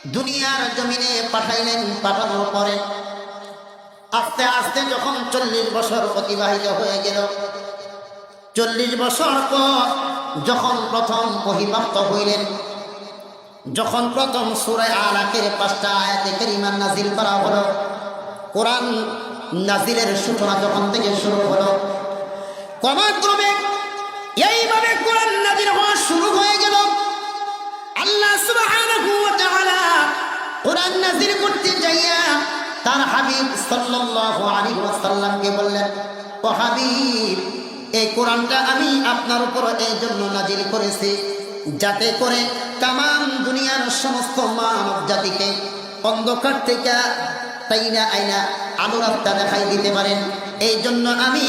দুনিয়ার জমিনে পাঠাইলেন। পাঠানোর পরে আস্তে আস্তে যখন 40 বছর অতিবাহিত হয়ে গেল, 40 বছর পর যখন প্রথম ওহীপ্রাপ্ত হইলেন, যখন প্রথম সূরা আলাকের 5টা আয়াতে কারিমা নাজিল করা হলো, কোরআন নাজিলের সূচনা যখন থেকে শুরু হলো, ক্রমে এইভাবে কোরআন নাজিল হওয়া শুরু হয়ে গেল। আল্লাহ সুবহানাহু ওয়া তাআলা কোরআন নাজিল করতে যাইয়া তার হাবিব সাল্লাল্লাহু আলাইহি ওয়াসাল্লামকে বললেন, ও হাবিব, এই কোরআনটা আমি আপনার উপর এই জন্য নাজিল করেছি যাতে করে তামাম দুনিয়ার সমস্ত মানব জাতিকে অন্ধকার থেকে তাইনা আইনা আলো রাস্তা দেখাই দিতে পারেন। এই জন্য আমি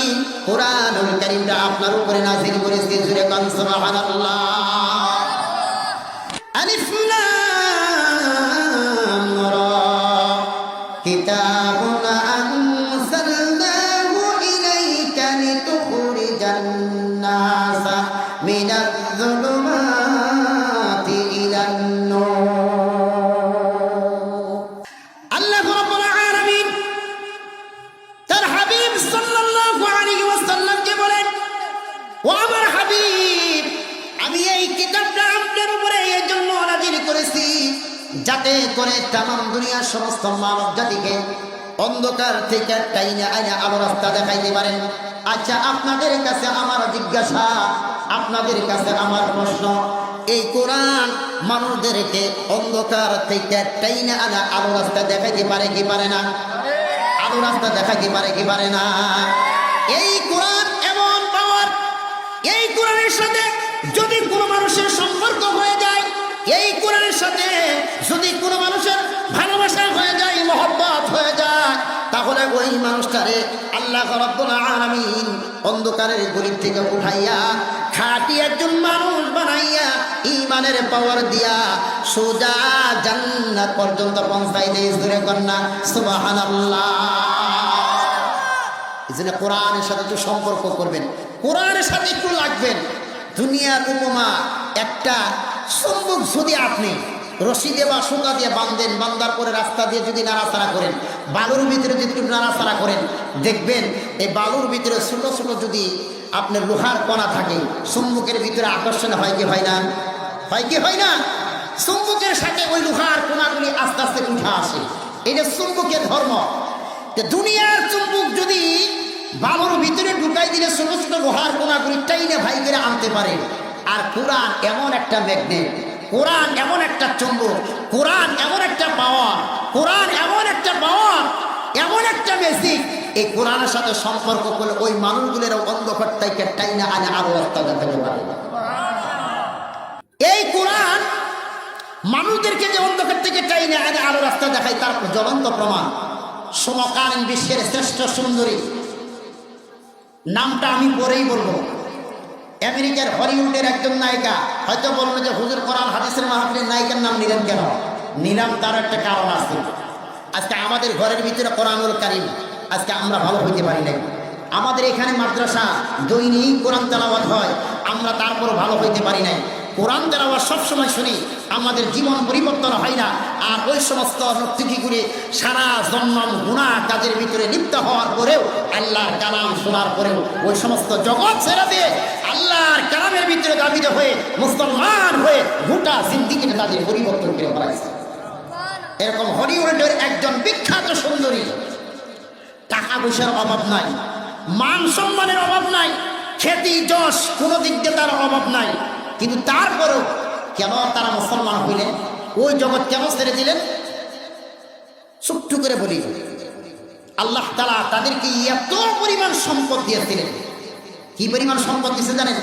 কোরআনুল কারীমটা আপনার উপরে নাজিল করেছি। জুরে কান সুবহানাল্লাহ। আলিফ লাম রা কিতাবুন আনসালনাহু ইলাইকা লিতুখরিজান নাসা মিনাজ-যুলুমাতি ইলান-নূর। আল্লাহ রাব্বুল আলামিন তার হাবিব সাল্লাল্লাহু আলাইহি ওয়াসাল্লামকে বলেন, ও আমার হাবিব, আমি এই কিতাবটা আপনার উপরে এই জন্য নাজিল করেছি যাতে করে তামাম দুনিয়ার সমস্ত মানব জাতিকে অন্ধকার থেকে টাইনা আইনা আলো রাস্তা দেখাইতে পারেন। আচ্ছা, আপনাদের কাছে আমার জিজ্ঞাসা, আপনাদের কাছে আমার প্রশ্ন, এই কোরআন মানুষদেরকে অন্ধকার থেকে টাইনা আনা আলো রাস্তা দেখাইতে পারে কি পারে না? আলো রাস্তা দেখাইতে পারে কি পারে না? এই কোরআন এমন পাওয়ার, এই কোরআনের সাথে যদি কোনো মানুষের সম্পর্ক হয়ে যায়, এই কোরআনের সাথে যদি কোনো মানুষের ভালোবাসা হয়ে যায়, মহব্বত হয়ে যায়, তাহলে ওই মানুষটারে আল্লাহ রাব্বুল আলামিন অন্ধকারের গলির থেকে উঠাইয়া খাঁটি একজন মানুষ বানাইয়া ঈমানের পাওয়ার দিয়া সোজা জান্নাত পর্যন্ত পৌঁছাই দেয়। জোরে কন্যা সুবহানাল্লাহ। এই জন্য কোরআনের সাথে একটু সম্পর্ক করবেন, কোরআনের সাথে একটু লাগবেন। দুনিয়ার উপমা একটা চুম্বক যদি আপনি রশি দিয়ে বা সুতা দিয়ে বাঁধেন, বান্ধার পরে রাস্তা দিয়ে যদি নাড়াচাড়া করেন, বালুর ভিতরে যদি একটু নাড়াচাড়া করেন, দেখবেন এই বালুর ভিতরে ছোট ছোট যদি আপনার লোহার কণা থাকে, চুম্বকের ভিতরে আকর্ষণ হয় কি হয় না? হয় কি হয় না? চুম্বকের সাথে ওই লোহার কণাগুলি আস্তে আস্তে উঠে আসে। এটা চুম্বকের ধর্ম। দুনিয়ার চুম্বক যদি বালুর ভিতরে ঢুকাই দিলে ছোট ছোট লোহার কণাগুলি টাইনে ভাই করে আনতে পারে। আর কোরআন এমন একটা ম্যাগনেট, কোরআন এমন একটা চুম্বক, কোরআন এমন একটা পাওয়ার, কোরআন এমন একটা পাওয়ার, এমন একটা ম্যাজিক, এই কোরআনের সাথে সম্পর্ক করলে ওই মানুষগুলোর অন্ধকার থেকে টাইনা আনে আলো রাস্তা দেখাতে পারে। এই কোরআন মানুষদেরকে যে অন্ধকার থেকে টাইনা আনে আলো রাস্তা দেখায় তার জ্বলন্ত প্রমাণ। সমকালীন বিশ্বের শ্রেষ্ঠ সুন্দরী, নামটা আমি পরেই বলবো, আমেরিকার হলিউডের একজন নায়িকা। হয়তো বলবো যে হুজুর কোরআন হাদিসের মাহফিলের নায়িকার নাম নিলেন কেন? নিলাম তার একটা কারণ আছে। আজকে আমাদের ঘরের ভিতরে কোরআনুল কারীম, আজকে আমরা ভালো হইতে পারি নাই। আমাদের এখানে মাদ্রাসা দৈনিক কোরআন তেলাওয়াত হয়, আমরা তারপরও ভালো হইতে পারি নাই। কোরআন তেলাওয়াত সবসময় শুনি, আমাদের জীবন পরিবর্তন হয় না। আর ওই সমস্ত নর্তকীগুলি সারা জন্ম গুনাহ কাজের ভিতরে লিপ্ত হওয়ার পরেও, আল্লাহর কালাম শোনার পরেও ওই সমস্ত জগৎ ছেড়ে দিয়ে আল্লাহর কালামের ভিতরে দাবিত হয়ে মুসলমান হয়ে গোটা জিন্দেগিটা তাদের পরিবর্তন করে ফেলাইছে। এরকম হলিউডের একজন বিখ্যাত সুন্দরী, টাকা পয়সার অভাব নাই, মান সম্মানের অভাব নাই, খ্যাতি যশ কোনো দিক দিয়ে তার অভাব নাই, কিন্তু তারপরেও কেন তারা মুসলমান হইলেন? ওই জগৎ কেন ছেড়ে দিলেন? ছোট্ট করে বলি, আল্লাহ তাআলা তাদেরকে এত পরিমাণ সম্পদ দিয়েছিলেন। কি পরিমাণ সম্পদ দিয়েছে জানেন?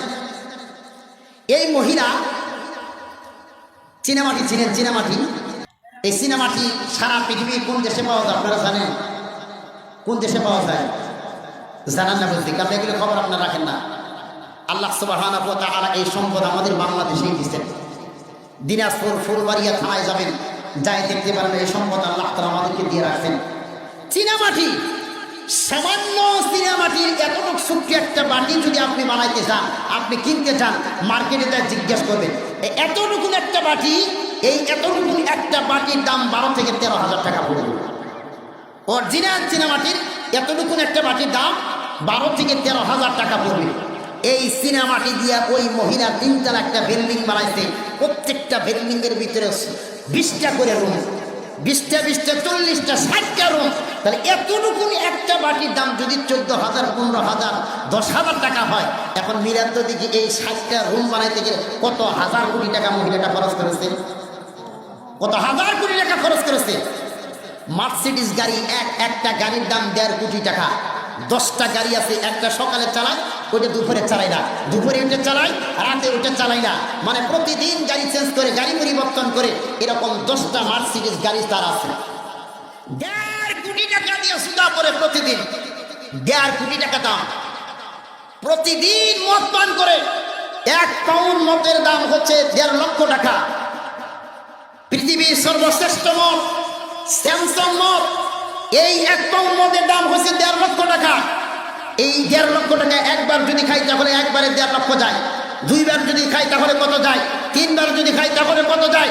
এই মহিলা চীনামাটি চিনেন? চীনামাটি, এই চীনামাটি সারা পৃথিবীর কোন দেশে পাওয়া যায় আপনারা জানেন? কোন দেশে পাওয়া যায় জানান না বুঝলি, কারণ এগুলো খবর আপনারা রাখেন না। আল্লাহ সুবহানাহু ওয়া তাআলা এই সম্পদ আমাদের বাংলাদেশেই দিচ্ছেন। দিনাজপুর ফুলবাড়িয়া থানায় যাবেন, যাই দেখতে পারেন এই সম্পদ আল্লাহ তাআলা আমাদেরকে দিয়ে রাখছেন। চীনামাটি, সামান্য চীনামাটির এতটুকু ছোট্ট একটা বাটি যদি আপনি বানাইতে চান, আপনি কিনতে চান, মার্কেটে যা জিজ্ঞেস করবেন, এতটুকু একটা বাটি এই এতটুকু একটা বাটির দাম 12 থেকে 13,000 টাকা পড়বে। অরিজিনাল চীনামাটির এতটুকু একটা বাটির দাম 12 থেকে 13,000 টাকা পড়বে। এই চীনামাটি দিয়া ওই মহিলা 3 একটা বিল্ডিং বানাইছে। প্রত্যেকটা বিল্ডিং এর ভিতরে 20টা করে রুম, 20টা 40টা 60টা রুম। তাহলে এতটুকু একটা বাটির দাম যদি 14,000, 15,000, 10,000 টাকা হয়, এখন মিলান তো দেখি এই 60টা রুম বানাইতে গেলে কত হাজার কোটি টাকা মহিলাটা খরচ করেছে, কত হাজার কোটি টাকা খরচ করেছে। মার্সিডিজ গাড়ি একটা গাড়ির দাম 1.5 কোটি টাকা। 10টা গাড়ি আছে, একটা সকালে চালায়, ওইটা দুপুরে চালায় না, দুপুরে ওইটা চালায়, রাতে ওইটা চালায় না, মানে প্রতিদিন গাড়ি চেঞ্জ করে, গাড়ি পরিবর্তন করে। এরকম 10টা মার্সিডিজ গাড়ি তার আছে। 1.5 কোটি টাকা দিয়ে সুদা করে প্রতিদিন, 1.5 কোটি টাকা দাম। প্রতিদিন মদ পান করে। 1 পাউন্ড মদের দাম হচ্ছে 1.5 লক্ষ টাকা। পৃথিবীর সর্বশ্রেষ্ঠ মদ স্যামসাং মদ, এই 1 পাউন্ড মদের দাম হচ্ছে 1.5 লক্ষ টাকা। এই 1.5 লক্ষ টাকা একবার যদি খাই তাহলে একবারে 1.5 লক্ষ যায়। 2 বার যদি খাই তাহলে কত যায়? 3 বার যদি খাই তাহলে কত যায়?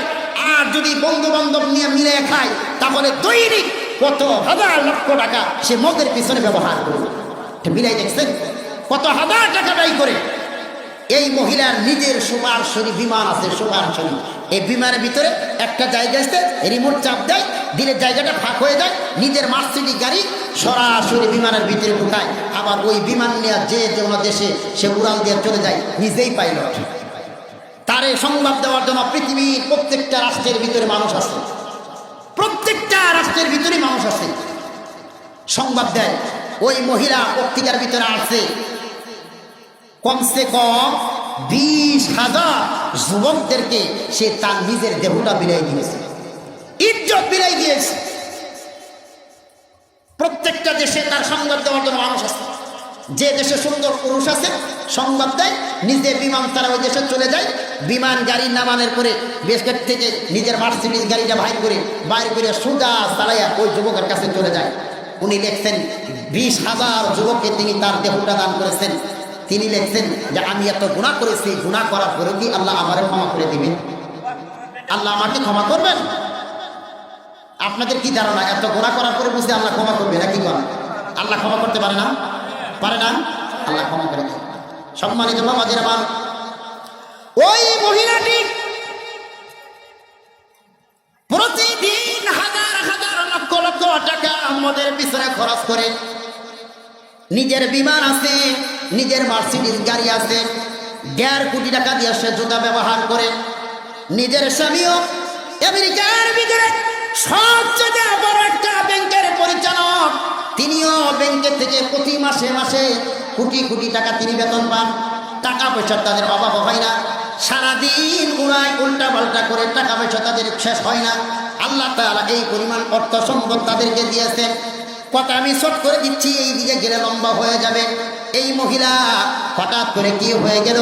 আর যদি বন্ধু বান্ধব নিয়ে মিলে খায় তাহলে দৈনিক কত হাজার লক্ষ টাকা সে মদের পিছনে ব্যবহার করবে। মিলাই দেখছেন কত হাজার টাকা ব্যয় করে। এই মহিলার নিজের সরাসরি বিমান আছে, সরাসরি এই বিমানের ভিতরে একটা জায়গা আছে, রিমোট চাপ দেয়, দিলে জায়গাটা ফাঁক হয়ে যায়। নিজের মার্সিডিজ গাড়ি সরাসরি বিমানের ভিতরে ঢুকায়। আবার ওই বিমান নিয়ে যে কোনো দেশে সে উড়াল দিয়ে চলে যায়, নিজেই পাইলট। তারে সংবাদ দেওয়ার জন্য পৃথিবীর প্রত্যেকটা রাষ্ট্রের ভিতরে মানুষ আছে, প্রত্যেকটা রাষ্ট্রের ভিতরে মানুষ আছে, সংবাদ দেয়। ওই মহিলা পত্রিকার ভিতরে আসছে কমসে কম 20,000 যুবকদেরকে সে তার নিজের দেহটা বিলাই দিয়েছে, ইজ্জত বিলাই দিয়েছে। প্রত্যেকটা দেশে তার সংবাদ দেওয়ার জন্য মানুষ আছে। যে দেশে সুন্দর পুরুষ আছে সংবাদ দেয়, নিজে বিমান তারা ওই দেশে চলে যায়। বিমান গাড়ি নামানোর পরে বেসগেট থেকে নিজের মার্সিডিজ গাড়িটা বাইর করে সোজা চালাইয়া ওই যুবকের কাছে চলে যায়। উনি লিখছেন 20,000 যুবককে তিনি তার দেহটা দান করেছেন। তিনি লিখছেন যে আমি এত গুনাহ করেছি, গুনাহ করার পরে কি আল্লাহ আমারে ক্ষমা করে দিবেন? আল্লাহ আমাকে ক্ষমা করবেন? আপনাদের কি ধারণা এত গুনাহ করার পরে বুঝতে আল্লাহ ক্ষমা করবে নাকি? করেন আল্লাহ ক্ষমা করতে পারে না? পারে না? আল্লাহ ক্ষমা করে দেন। সম্মানিত বাবাজির আমার, ওই মহিলাটি প্রতিদিন হাজার হাজার লক্ষ লক্ষ টাকা মদের পিছনে খরচ করে। নিজের বিমান আছে, নিজের মার্সিডিজ গাড়ি আছে, 1.5 কোটি টাকা দিয়ে সে জুতা ব্যবহার করে। নিজের স্বামীও আমেরিকার ভিতরে সবচেয়ে বড় একটা ব্যাংকের পরিচালক। তিনিও ব্যাংকের থেকে প্রতি মাসে মাসে কোটি কোটি টাকা তিনি বেতন পান। টাকা পয়সা তাদের অভাব হয় না। সারাদিন উড়ায়, উল্টা পাল্টা করে, টাকা পয়সা তাদের শেষ হয় না। আল্লাহ তাআলা এই পরিমাণ অর্থ সম্পদ তাদেরকে দিয়েছেন। কথা আমি শর্ট করে দিচ্ছি, এই দিকে গেলে লম্বা হয়ে যাবে। এই মহিলা হঠাৎ করে কি হয়ে গেল?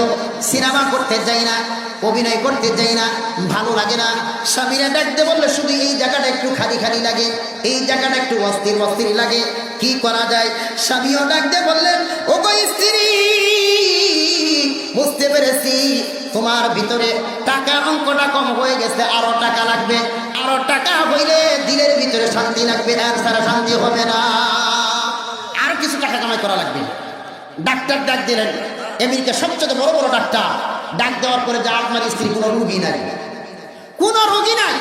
সিনেমা করতে যাই না, অভিনয় করতে যাই না, ভালো লাগে না। স্বামীরা ডাকতে বললে শুধু এই জায়গাটা একটু খালি খালি লাগে, এই জায়গাটা একটু অস্থির অস্থির লাগে। কি করা যায়? স্বামীও ডাকতে বললেন, ও গো স্ত্রী, বুঝতে পেরেছি তোমার ভিতরে টাকার অঙ্কটা কম হয়ে গেছে, আরো টাকা লাগবে। আরো টাকা হইলে দিলের ভিতরে শান্তি লাগবে, আর সারা শান্তি হবে না। আর কিছু টাকা কামাই করা লাগবে। ডাক্তার ডাক দিলেন, আমেরিকার সবচেয়ে বড় বড় ডাক্তার। ডাক দেওয়ার পরে যে আপনার স্ত্রী কোনো রুগী নাই, কোনো রোগী নাই।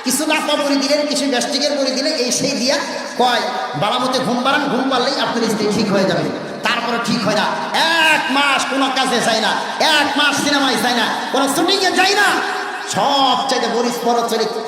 কিছু নাস্তা বড়ি দিলেন, কিছু গ্যাস্ট্রিকের বড়ি দিলেন, এই সেই দিয়া কয় বাড়ামতে ঘুম পাড়ান, ঘুম পারলেই আপনার স্ত্রী ঠিক হয়ে যাবে। তারপরে ঠিক হয় না। 1 মাস কোনো কাজে যায় না, 1 মাস সিনেমায় যায় না, কোনো শুটিংয়ে যায় না। সবচাইতে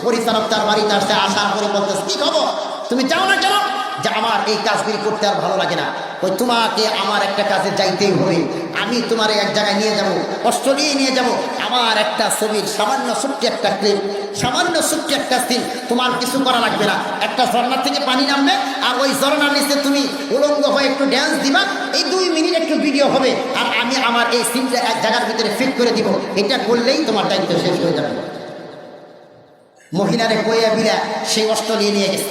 পরিচালক তার বাড়িতে আসছে, আসার পরে বলতেছে, কি খবর, তুমি যাও না কেন? যে আমার এই কাজগুলি করতে আর ভালো লাগে না। ওই তোমাকে আমার একটা কাজে যাইতেই হবে। আমি তোমার এক জায়গায় নিয়ে যাব, অস্ট্রেলিয়ায় নিয়ে যাব। আমার একটা ছবির সামান্য ছোট্ট একটা ক্লিপ, সামান্য ছোট্ট একটা সিন, তোমার কিছু করা লাগবে না। একটা ঝর্ণা থেকে পানি নামবে, আর ওই ঝর্ণার নিচে তুমি উলঙ্গ হয়ে একটু ড্যান্স দিবা। এই 2 মিনিট একটু ভিডিও হবে, আর আমি আমার এই সিনটা এক জায়গার ভিতরে ফিট করে দিব। এটা করলেই তোমার দায়িত্ব শেষ হয়ে যাবে। মহিলারে বইয়া বিরা সেই অস্ট্রেলিয়া নিয়ে গেছে।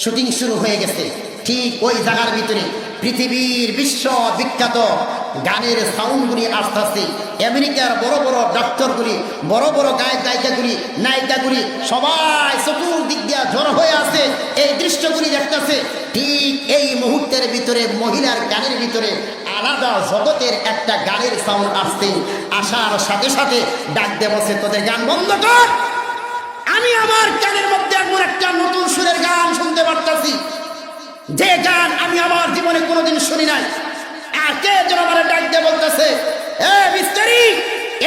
শুটিং শুরু হয়ে গেছে। ঠিক ওই জায়গার ভিতরে পৃথিবীর বিশ্ব বিখ্যাত গানের সাউন্ডগুলি আসতেছে। আমেরিকার বড় বড় ডাক্তারগুলি, বড় বড় গায়ক গায়িকাগুলি, নায়িকাগুলি সবাই চতুর্দিক দিয়া জড়ো হয়ে আছে, এই দৃশ্যগুলি দেখতেছে। ঠিক এই মুহূর্তের ভিতরে মহিলার গানের ভিতরে আলাদা জগতের একটা গানের সাউন্ড আসছে। আসার সাথে সাথে ডাক দিয়ে বসে, তোদের গান বন্ধ কর, আমি আমার গানের মধ্যে এমন একটা নতুন সুরের গান শুনতে পারতাছি, যে গান আমি আমার জীবনে কোনোদিন শুনি নাই। আর কে যেন আমার ডাক দিয়ে বলতেছে, এ মিস্ত্রি,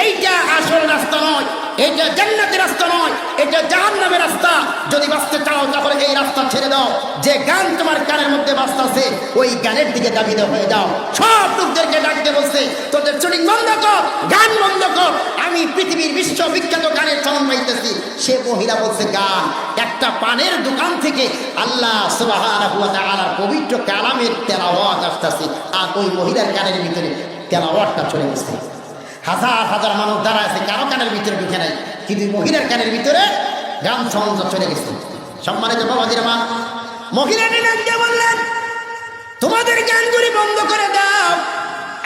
এইটা আসল রাস্তা নয়, এটা জান্নাতের রাস্তা নয়, এটা জাহান্নামের রাস্তা। যদি বাঁচতে চাও তাহলে এই রাস্তা ছেড়ে দাও। যে গান তোমার কানের মধ্যে বাজতেছে ওই গানের দিকে দাবিত হয়ে যাও। সব লোকদেরকে ডাকতে বলছে, তোদের চুরিং বন্ধ কর, গান বন্ধ কর, আমি পৃথিবীর বিশ্ববিখ্যাত গানের সাউন্ড পাইতেছি। সে মহিলা বলছে, গান? একটা পানের দোকান থেকে আল্লাহ সুবহানাহু ওয়া তাআলার পবিত্র কালামের তেলাওয়াত আসতেছে, আর ওই মহিলার কানের ভিতরে তেলাওয়াতটা চলে গেছে। হাজার হাজার মানুষ দাঁড়ায় আছে, কারো কানের ভিতরে ঢুকে নাই, কিন্তু মহিলার কানের ভিতরে গান সাউন্ড চলে গেছে। সম্মানিত বাবাজির মা, মহিলাটি নামকে বললেন, তোমাদের গানগুলি বন্ধ করে দাও,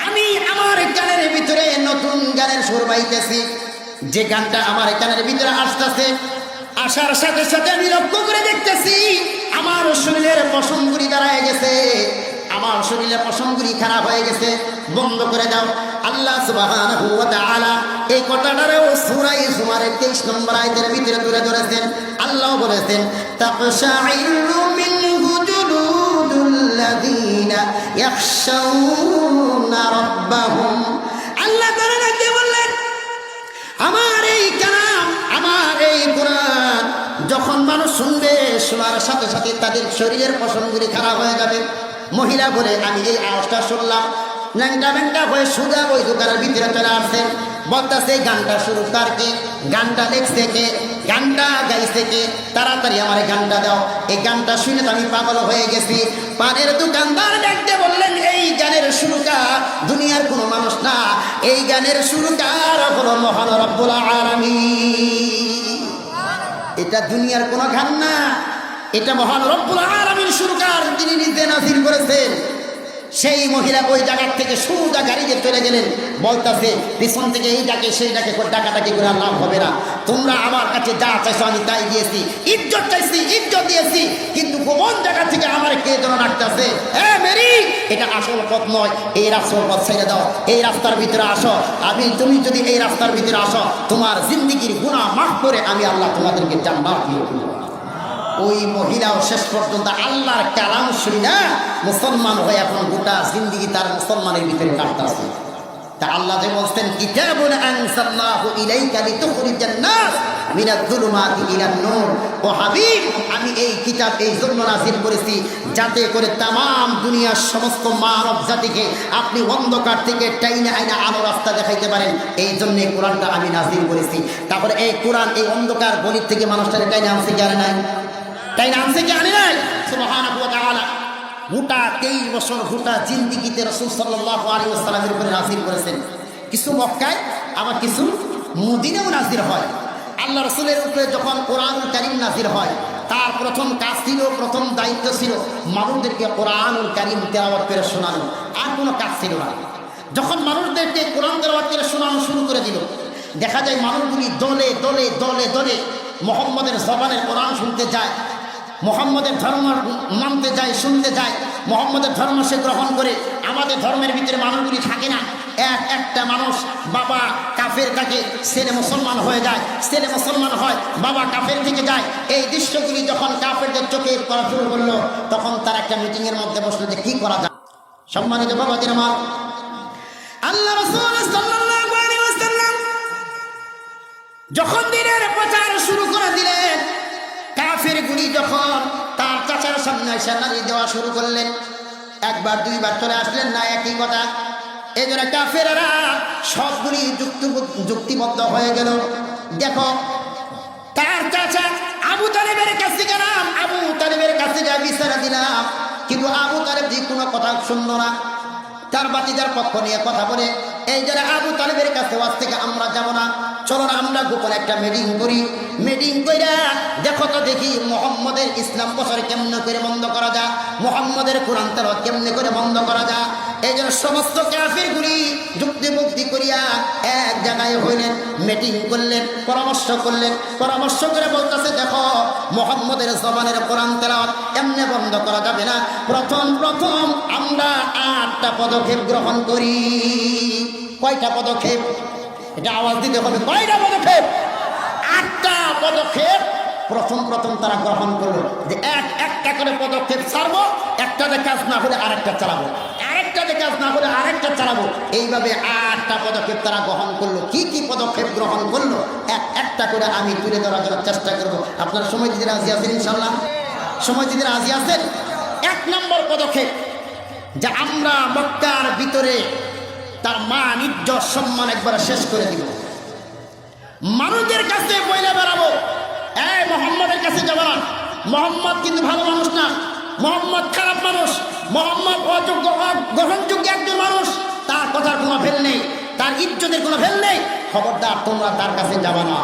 আমি আমার গানের ভিতরে নতুন গানের সুর পাইতেছি। যে গানটা আমার কানের ভিতরে আসতেছে, আসার সাথে সাথে আমি লক্ষ্য করে দেখতেছি আমার শরীরের পশমগুলি দাঁড়ায় গেছে, আমার শরীরের পশমগুলি খারাপ হয়ে গেছে, বন্ধ করে দাও। আল্লাহ সুবহানাহু ওয়া তাআলা এই কথাটারেও সূরা জুমারের 23 নম্বর আয়াতের ভিতরে তুলে ধরেছেন। আল্লাহ বলেছেন, তাকশাইরু মিনহু জুলুদুল্লাযীনা ইয়াখশাউনা রাব্বাহুম। আল্লাহ তাআলা নাকি বললেন, আমার এই কালাম, আমার এই কোরআন যখন মানুষ শুনবে, শোনার সাথে সাথে তাদের শরীরের পশমগুলি খারাপ হয়ে যাবে। মহিলা বলে, আমি এই আওয়াজটা শুনলাম, ল্যাংটা ব্যাংটা হয়ে সোজা ওই দোকানের ভিতরে চলে আসছে। বলতেছে, গানটা শুরু কার কে, গানটা লিখছে কে, গানটা গাইছে কে, তাড়াতাড়ি আমার গানটা দাও। এই গানটা শুনে তো আমি পাগল হয়ে গেছি। পানের দোকানদার দেখতে বললেন, এই গানের সুরকার দুনিয়ার কোনো মানুষ না, এই গানের সুরকার হলো মহান রব্বুল আলামিন। এটা দুনিয়ার কোনো গান না, এটা মহান রব্বুল আলামিন সুরকার, তিনি নিজে নাজিল করেছেন। সেই মহিলা ওই জায়গার থেকে সোজা গাড়িতে চলে গেলেন, বলতেছে পিছন থেকে এই ডাকে সেই ডাকে, ডাকাডাকি করে লাভ হবে না। তোমরা আমার কাছে যা চাইছো আমি তাই দিয়েছি, ইজ্জত চাইছি ইজ্জত দিয়েছি, কিন্তু গোপন জায়গা থেকে আমার কে যেন ডাকতেছে, এ মেরি, এটা আসল পথ নয়, এই রাস্তার পথ ছেড়ে দাও, এই রাস্তার ভিতরে আসো। তুমি যদি এই রাস্তার ভিতরে আসো, তোমার জিন্দেগির গুনাহ মাফ করে আমি আল্লাহ তোমাদেরকে জান্নাত দিয়ে দেব। ওই মহিলাও শেষ পর্যন্ত আল্লাহর কালাম শুনি না মুসলমান হয়ে এখন গোটা জিন্দেগি তার মুসলমানের ভিতরে কাটতেছে। তা আল্লাহ যে বলছেন, কিতাবুন আনজালনাহু ইলাইকা লিতুখরিজান নাস মিনাজ যুলুমাতি ইলান নূর। ও হাবিব, আমি এই কিতাব এই জন্য নাযিল করেছি যাতে করে তামাম দুনিয়ার সমস্ত মানব জাতিকে আপনি অন্ধকার থেকে টাইনা আইনা আলো রাস্তা দেখাইতে পারেন, এই জন্য কোরআনটা আমি নাযিল করেছি। তারপরে এই কোরআন এই অন্ধকার গলির থেকে মানুষটাকে টাইনা আনছে কি আনে নাই? তাই না আনছে কি আনে নাই? সুবহানাহু ওয়া তাআলা গোটা 23 বছর গোটা জিন্দেগিতে রাসূল সাল্লাল্লাহু আলাইহি ওয়াসাল্লামের উপরে নাযিল করেছেন। কিছু মক্কায়, আবার কিছু মদিনায়ও নাযিল হয়। আল্লাহ রাসূলের উপরে যখন কোরআনুল কারীম নাযিল হয়, তার প্রথম কাজ ছিল, প্রথম দায়িত্ব ছিল মানুষদেরকে কোরআনুল কারীম তেলাওয়াত করে শোনানো, আর কোনো কাজ ছিল না। যখন মানুষদেরকে কোরআন তেলাওয়াত করে শোনানো শুরু করে দিল, দেখা যায় মানুষগুলি দলে দলে দলে দলে মুহাম্মদের জবানের কোরআন শুনতে যায়, মুহাম্মদের ধর্ম মানতে যায়, শুনতে যায়, মুহাম্মদের ধর্ম সে গ্রহণ করে। আমাদের ধর্মের ভিতরে মানুষগুলি থাকে না, একটা মানুষ বাবা কাফের থাকে, ছেলে মুসলমান হয়ে যায়, ছেলে মুসলমান হয়, বাবা কাফের থেকে যায়। এই দৃশ্যগুলি যখন কাফেরদের চোখে করা শুরু করলো, তখন তার একটা মিটিংয়ের মধ্যে বসলো যে কি করা যায়। সম্মানিত বাবাজির আমার, আল্লাহ রাসূল সাল্লাল্লাহু আলাইহি ওয়াসাল্লাম যখন দিনের প্রচার শুরু করে দিলেন, কাফের গুলি যখন তার চাচার সামনে এসে নারী দেওয়া শুরু করলেন, একবার দুইবার চলে আসলেন না একই কথা। এই জন্য কাফেরেরা সবগুলি যুক্তিবদ্ধ হয়ে গেল। দেখো, তার চাচা আবু তালেবের কাছে গেলাম, আবু তালেবের কাছে যা বিচারা দিলাম, কিন্তু আবু তালেব যে কোনো কথা শুনল না, তার বাতিদার পক্ষ নিয়ে কথা বলে। এই যারা আবু তালেবের কাছে ওয়াজ থেকে আমরা যাব না, চলো না আমরা গোপন একটা মিটিং করি। মিটিং কইরা দেখো তো দেখি মুহাম্মদের ইসলাম প্রচার কেমনে করে বন্ধ করা যায়, মুহাম্মদের কোরআন তেলাওয়াত কেমনে করে বন্ধ করা যায়। এই জন্য সমস্ত কাফিরগুলি যুক্তি মুক্তি করিয়া এক জায়গায় হইলেন, মিটিং করলেন, পরামর্শ করে বলতেছে, দেখো মুহাম্মদের জবানের কোরআন তেলাওয়াত এমনি বন্ধ করা যাবে না। প্রথম আমরা 8টা পদক্ষেপ গ্রহণ করি। কয়টা পদক্ষেপ? এটা আওয়াজ দিতে হবে। কয়টা পদক্ষেপ? 8টা পদক্ষেপ প্রথম তারা গ্রহণ করলো, যে একটা করে পদক্ষেপ ছাড়বো, একটাতে কাজ না হলে আরেকটা চালাবো, আরেকটাতে কাজ না হলে আরেকটা চালাবো। এইভাবে 8টা পদক্ষেপ তারা গ্রহণ করলো। কি পদক্ষেপ গ্রহণ করলো একটা করে আমি তুলে ধরার জন্য চেষ্টা করবো। আপনারা সময় দিতে রাজি আছেন? ইনশাল্লাহ সময় দিতে রাজি আছেন? 1 নম্বর পদক্ষেপ, যে আমরা মক্কার ভিতরে তার মান ইজ্জত সম্মান একবার শেষ করে দিব। মানুষদের কাছে বইলে বেড়াবো, এই মোহাম্মদের কাছে যাবো না, মোহাম্মদ কিন্তু ভালো মানুষ না, মোহাম্মদ খারাপ মানুষ, মোহাম্মদ অযোগ্য গ্রহণযোগ্য একজন মানুষ, তার কথার কোনো ভেল নেই, তার ইজ্জতের কোনো ভেল নেই, খবরদার তোমরা তার কাছে যাবা না।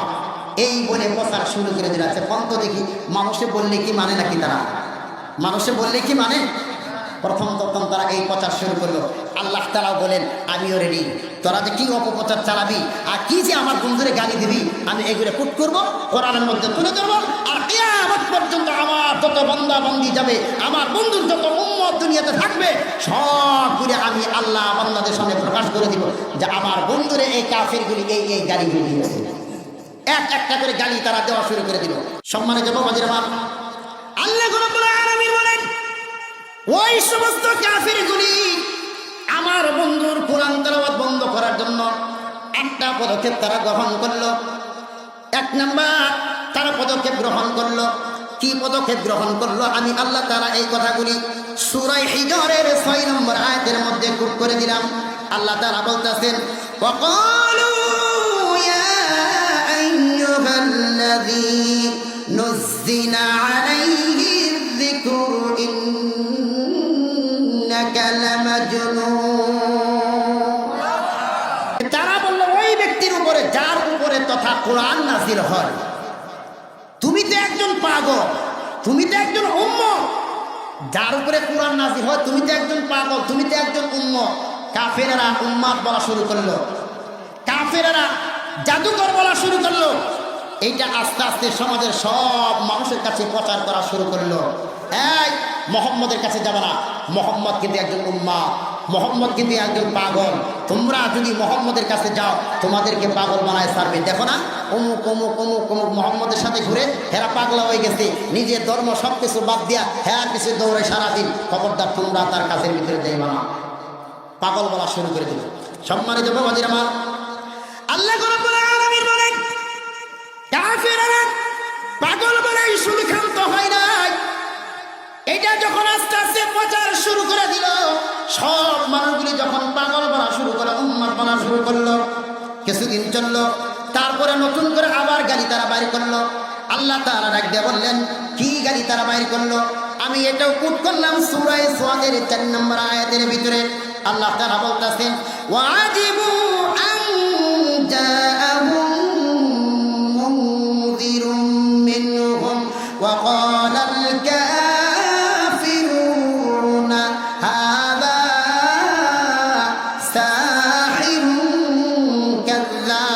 এই বলে প্রচার শুরু করে দিচ্ছে। পন্ত দেখি মানুষে বললে কি মানে নাকি? তারা মানুষে বললে কি মানে? প্রথম তারা এই প্রচার শুরু করলো। আল্লাহ তাআলা বলেন, আমিও রেডি, তোরা যে কি অপপ্রচার চালাবি আর কি যে আমার বন্ধুরে গালি দিবি, আমি এগুলো পুট করবো, কোরআনের মধ্যে তুলে ধরবো, আর কিয়ামত পর্যন্ত আমার যত বান্দা বান্দি যাবে, আমার বন্ধুর যত উম্মত দুনিয়াতে থাকবে, সবগুলো আমি আল্লাহ বান্দাদের সামনে প্রকাশ করে দিব যে আমার বন্ধুরে এই কাফিরগুলি এই গালিগুলি দিয়েছে। একটা করে গালি তারা দেওয়া শুরু করে দিল। সম্মানিত বাবাজির আমার, আল্লাহ রাব্বুল আলামিন বলেন, ওই সমস্ত কাফিরগুলি আমার বন্ধুর কোরআন তেলাওয়াত বন্ধ করার জন্য একটা পদক্ষেপ তারা গ্রহণ করলো। 1 নাম্বার তারা পদক্ষেপ গ্রহণ করলো। কি পদক্ষেপ গ্রহণ করলো? আমি আল্লাহ তাআলা এই কথাগুলি সূরা হিজরের 6 নম্বর আয়াতের মধ্যে কোট করে দিলাম। আল্লাহ তাআলা বলতেছেন, ওয়াকালু ইয়া আইয়ুহাল্লাযী নুজ্জিলা আলাইহি যিকরু তারা বলল ওই ব্যক্তির উপরে যার উপরে তথা কোরআন নাযিল হয়, তুমি তো একজন পাগল, তুমি তো একজন উম্মত। যার উপরে কোরআন নাযিল হয় তুমি তো একজন পাগল, তুমি তো একজন উম্মত। কাফেরেরা উম্মত বলা শুরু করলো, কাফেরেরা জাদুকর বলা শুরু করলো। এইটা আস্তে আস্তে সমাজের সব মানুষের কাছে প্রচার করা শুরু করলো। এই মোহাম্মদের কাছে যাবে না, মোহাম্মদ কিন্তু একজন উম্মাহ, মোহাম্মদ কিন্তু একজন পাগল। তোমরা যদি মোহাম্মদের কাছে যাও তোমাদেরকে পাগল বানায় ছাড়বে। দেখো না অমুক অমুক অমুক অমুক মোহাম্মদের সাথে ঘুরে হেরা পাগলা হয়ে গেছে, নিজের ধর্ম সব কিছু বাদ দিয়া হ্যাঁ কিছু দৌড়ে সারাদিন। খবরদার তোমরা তার কাছের ভিতরে যাইবা না, পাগল বলা শুরু করে দিল। সম্মানিত বাবাজির আমার, আল্লাহ রাব্বুল আলামিন বলেন, কাফেররা পাগল বলেই শুধু ক্ষান্ত হয় নাই। এটা যখন আস্তে আস্তে প্রচার শুরু করে দিল, সব মানুষগুলি যখন পাগল বলা শুরু করে, উম্মত বলা শুরু করলো, কিছুদিন চললো, তারপরে নতুন করে আবার গালি তারা বাইর করলো। আল্লাহ তাআলা ডাক দিয়ে বললেন, কি গালি তারা বাইর করলো? আমি এটাও কোট করলাম সূরা সাদের 4 নম্বর আয়াতের ভিতরে। আল্লাহ তাআলা বলতেছেন, ওয়াজিবু আন জাআহুম মুনযিরুম মিনহুম ওয়া ক্বালাল কাফিরুনা হাযা সাহিরুন কাযযাব।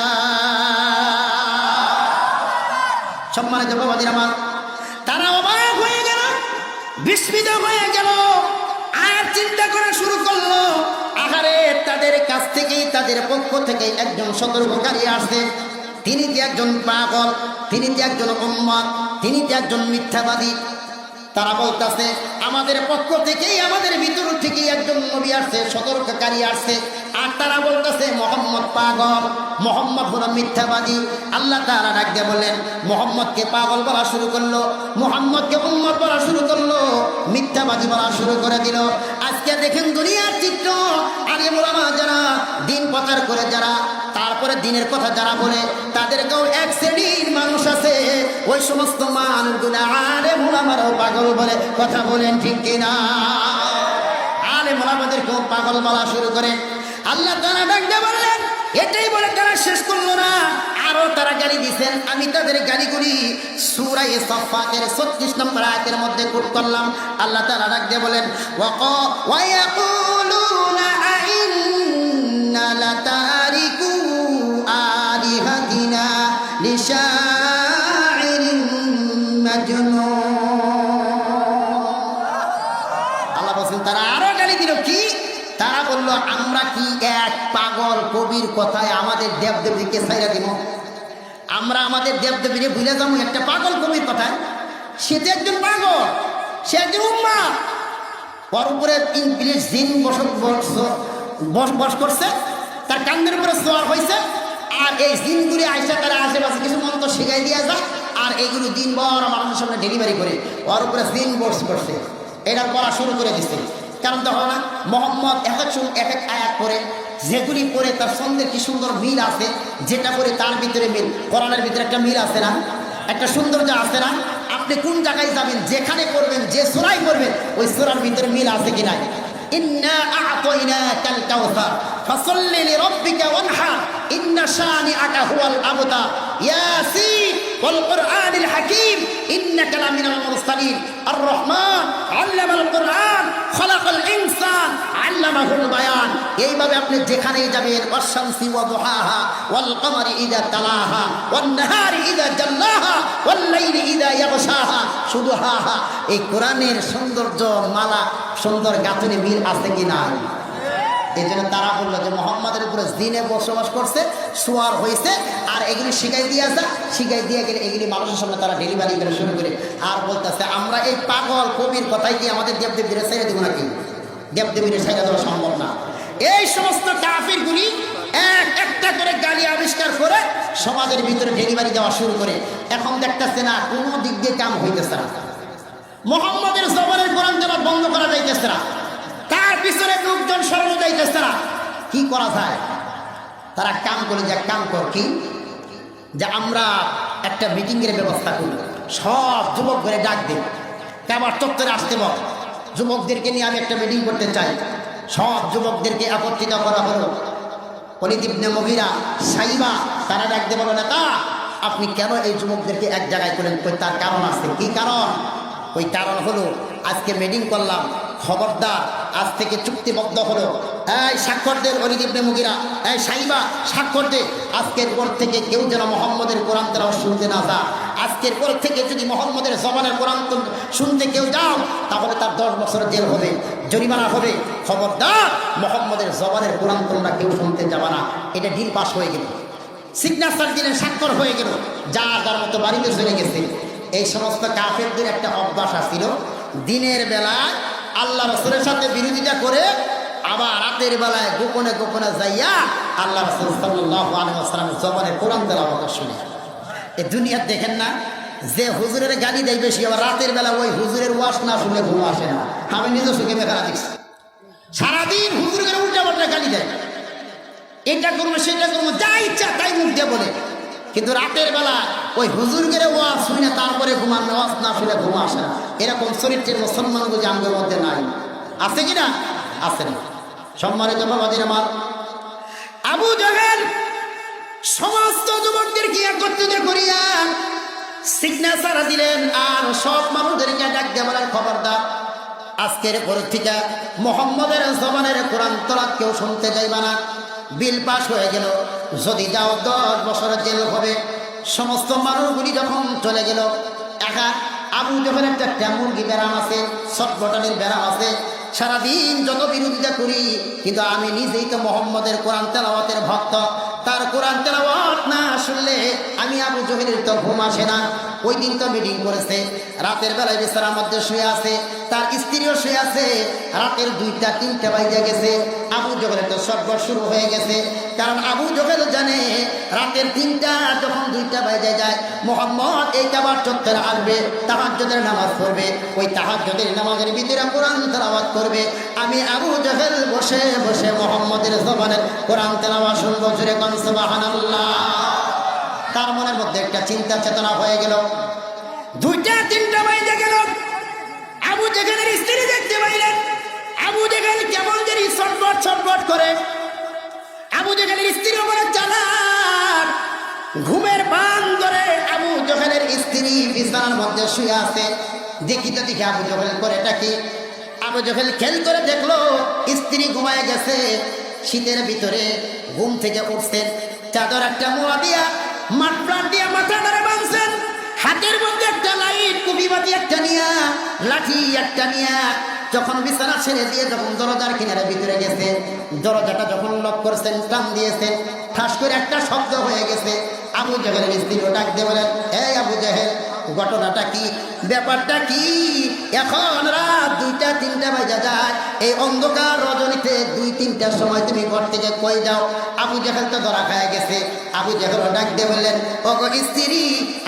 সম্মানিত বাবাজির আমার, তারা অবাক হয়ে গেল, বিস্মিত হয়ে গেল, আর চিন্তা করা শুরু করলো, আহারে তাদের কাছ থেকেই, তাদের পক্ষ থেকে একজন সতর্ককারী আসছে। তিনি যে একজন পাগল, তিনি যে একজন উম্মত, তিনি যে একজন মিথ্যাবাদী। তারা বলতেছে আমাদের পক্ষ থেকেই, আমাদের ভিতর থেকেই একজন নবী আসছে, সতর্ককারী আসছে। আর তারা বলতেছে মোহাম্মদ পাগল, মোহাম্মদ হলো মিথ্যাবাদী। আল্লাহ তাআলা ডাক দিয়ে বললেন, মোহাম্মদকে পাগল বলা শুরু করলো, মোহাম্মদকে উম্মত বলা শুরু করলো, মিথ্যাবাদী বলা শুরু করে দিল। আজকে দেখেন দুনিয়ার চিত্র। আগে ওলামা যারা দিন প্রচার করে, যারা তারপরে দিনের কথা যারা বলে, তাদেরকেও এক শ্রেণীর মানুষ আছে, ওই সমস্ত মানুষগুলো আলেম ওলামারাও পাগল বলে। কথা বলেন ঠিক কিনা? আলেম ওলামাদেরকেও পাগল বলা শুরু করে। আল্লাহ তাআলা ডাক দিয়ে বললেন, এটাই বলে তারা শেষ করলো না, আরো তারা গালি দিচ্ছেন। আমি তাদের গালিগুলি সূরা সাফফাতের 36 নম্বর আয়াতের মধ্যে কোট করলাম। আল্লাহ তাআলা ডাক দিয়ে বলেন, ওয়া ইয়াকুলু আইন্না লাতারিকু আলিহাতিনা লিশাইরিন মাজনুন। আল্লাহ বলেন তারা আরো গালি দিল কি? তারা বলল আমরা কি এক পাগল কবির কথায় আমাদের দেবদেবীকে ছাইরা দিব? আমরা আমাদের দেবদেবীরে ভুলে যাবো একটা পাগল কবির কথায়? সে তো একজন পাগল, সে একজন উম্মাদ। ওর উপরে ইংলিশ জিন বস করছে, তার কান্দের উপরে সোয়ার হয়েছে। আর এই জিনগুলি আইসা তারা আশেপাশে কিছু মন্ত্র শিখাই দিয়ে যায়, আর এইগুলো দিন বড় মানুষের সামনে ডেলিভারি করে ওর উপরে জিন বস করছে। এটা পড়া শুরু করে দিচ্ছে। কারণ তখন না মোহাম্মদ এক এক আয়াত করে, যেগুলি পড়ে তার সঙ্গে কি সুন্দর মিল আছে, যেটা পড়ে তার ভিতরে মিল। কোরআনের ভিতরে একটা মিল আছে না, একটা সৌন্দর্য আছে না? আপনি কোন জায়গায় যাবেন, যেখানে করবেন, যে সূরায় করবেন, ওই সূরার ভিতরে মিল আছে কিনা? ইন্না আ'তাইনাকাল কাউসার ফাসাল্লি লিরাব্বিকা ওয়ানহার ইন্না শানিআকা হুয়াল আবতার ইয়াসিন ওয়াল কুরআনিল হাকীম ইন্নাকা লামিনাল মুরসালিন আর রহমান আল্লামাল কুরআন খালাকাল ইনসান আল্লামাহুল বায়ান। এইভাবে আপনি যেখানেই যাবেন, ওয়াশ-শামসি ওয়া দুহাহা ওয়াল কমারি ইযা তালাহা ওয়ান নাহারি ইযা জাল্লাহা ওয়াল লাইলি ইযা ইয়াগশাহা, শুধু হা হা। এই কোরআনের সৌন্দর্য মালা, সুন্দর গাঁথনি মিল আছে কি না? এই জন্য তারা বললো যে মোহাম্মদের উপরে জিনে বসবাস করছে, সোয়ার হয়েছে, আর এগুলি শিখাই দিয়ে আসা, শিখাই দিয়ে গেলে এগুলি মানুষের সামনে তারা ডেলিভারি করে শুরু করে। আর বলতেছে আমরা এই পাগল কবির কথাই কি আমাদের দেবদেবীরা ছেড়ে দেবো নাকি? দেবদেবীরা ছেড়ে দেওয়া সম্ভব না। এই সমস্ত কাফিরগুলি এক একটা করে গালি আবিষ্কার করে সমাজের ভিতরে ডেলিভারি দেওয়া শুরু করে। এখন দেখতেছে না কোনো দিক দিয়ে কাম হইতেছে না, মোহাম্মদের জবানের কোরআন তেলাওয়াত বন্ধ করা যাইতেছে না, তার পিছনে লোকজন সরানো যাইতেছে না। কি করা যায়? তারা কাম করে, যে কাম কর কি, যে আমরা একটা মিটিংয়ের ব্যবস্থা করি, সব যুবক করে ডাক দিই, কাবার চত্বরে আসতে বল, যুবকদেরকে নিয়ে আমি একটা মিটিং করতে চাই। সব যুবকদেরকে একত্রিত করা হলো। ওয়ালিদ ইবনে মুগীরা, সাইবা, তারা ডাক দিয়ে বলো নেতা আপনি কেন এই যুবকদেরকে এক জায়গায় করলেন? তার কারণ আছে। কি কারণ? ওই কারণ হলো আজকে মিটিং করলাম, খবরদার আজ থেকে চুক্তিবদ্ধ হলো, এই স্বাক্ষর দেন ওয়ালিদ ইবনে মুগীরা, এই সাইবা স্বাক্ষর দে, আজকের পর থেকে কেউ যেন মোহাম্মদের কোরআন তেলাওয়াত শুনতে না যায়। আজকের পর থেকে যদি মোহাম্মদের জবানের কোরআন শুনতে কেউ যাও, তাহলে তার 10 বছরের জেল হবে, জরিমানা হবে। খবরদার মোহাম্মদের জবানের কোরআন তোমরা কেউ শুনতে যাবা না। এটা ডিল পাস হয়ে গেল, সিগনেচার দিলেন, স্বাক্ষর হয়ে গেল, যার মতো বাড়িতে চলে গেছে। এই সমস্ত কাফেরদের একটা অভ্যাস ছিল, দিনের বেলায় আল্লাহ রাসূলের সাথে বিরোধিতা করে, আবার রাতের বেলায় গোপনে গোপনে যাইয়া আল্লাহ রাসূল সাল্লাল্লাহু আলাইহি ওয়াসাল্লামের জবানের কোরআন তেলাওয়াত শুনে। এই দুনিয়া দেখেন না, যে হুজুরের গালি দেয় বেশি, আবার রাতের বেলা ওই হুজুরের ওয়াজ না শুনলে ঘুম আসে না। আমি নিজে চোখে দেখা দেখছি, সারাদিন হুজুরের উল্টা পাল্টা গালি দেয়, এটা করবো সেটা করবো, যা ইচ্ছা তাই মুখ দিয়ে বলে। কিন্তু রাতের বেলা ওই হুজুরের ওয়াজ শুনে তারপরে ঘুমান, ওয়াজ না শুনে ঘুম আসে না। এরকম চরিত্রের মুসলমান বুঝি আমাদের মধ্যে নাই, আছে কিনা? আছে না। সম্মানিত বাবাজির আমার, আবু জাহেল সমস্ত যুবকদেরকে একত্রিত করিয়া সিগনেচার দিলেন, আর সব মানুষদেরকে ডাক দিয়ে বলেন খবরদার আজকের পর থেকে মোহাম্মদের জবানের কোরআন তেলাওয়াত কেউ শুনতে যাইবা না। বিল পাস হয়ে গেল, যদি যাও 10 বছরের জেল হবে। সমস্ত মানুষগুলি যখন চলে গেল, একা আবু জাহেলের একটা মুরগি ব্যারাম আছে, সটবটানির ব্যারাম আছে। সারাদিন যত বিরোধিতা করি, কিন্তু আমি নিজেই তো মোহাম্মদের কোরআন তেলাওয়াতের ভক্ত, তার কোরআন তেলাওয়াত না শুনলে আমি আবু জাহেলের তো ঘুম আসে না। ওই দিন তো মিটিং করেছে, রাতের বেলায় বিছানার মধ্যে শুয়ে আছে, তার স্ত্রীও শুয়ে আছে, রাতের 2টা 3টা বাজে গেছে। আবু জাহেলের তো সর্ব শুরু হয়ে গেছে, কারণ আবু জাহেল জানে রাতের 3টা যখন 2টা বাজে যায়, মোহাম্মদ এই কাবার চত্বরে আসবে, তাহাজ্জুদের নামাজ পড়বে, ওই তাহাজ্জুদের নামাজের ভিতরে কোরআন তেলাওয়াত করবে। আমি আবু জাহেল বসে বসে মোহাম্মদের জবানের কোরআন তেলাওয়াত শুনবো। জোরে কোন সুবহানাল্লাহ। তার মনের মধ্যে একটা চিন্তা চেতনা হয়ে গেল। 2টা 3টা বাজে গেল, আবু জাহেলের স্ত্রী দেখতে পাইলেন আবু জাহেল কেমন জানি ছটফট ছটফট করে। আবু জাহেলের স্ত্রী বলে চালাক, ঘুমের বান ধরে আবু জাহেলের স্ত্রী বিছানার মধ্যে শুয়ে আছে। দেখি তো দেখি আবু জাহেল করে এটা কি? আবু জেহেল খেল করে দেখলো স্ত্রী ঘুমায় গেছে। শীতের ভিতরে ঘুম থেকে উঠছেন, চাদর একটা মোয়া দিয়া মাঠপ্রাণ দিয়ে মাথা ধরে বাঁধছেন, হাতের মধ্যে একটা লাইট কুপি বাতি একটা নিয়া লাঠি একটা নিয়া যখন বিছানা ছেড়ে দিয়ে যখন দরজার কিনারে ভিতরে গেছে, দরজাটা যখন লক করছেন টান দিয়েছেন, ঠাস করে একটা শব্দ হয়ে গেছে। আবু জেহেলের স্ত্রীও ডাক দিয়ে বলেন, এই আবু জেহেল, ঘটনাটা কি, ব্যাপারটা কি? এখন রাত 2টা-3টা বাজে যায়, এই অন্ধকার রজনীতে 2-3টার সময় তুমি ঘর থেকে কই যাও? আবু জেহেল তো ধরা খায় গেছে। আবু জেহেল ডাক দিয়ে বললেন, ওগো স্ত্রী,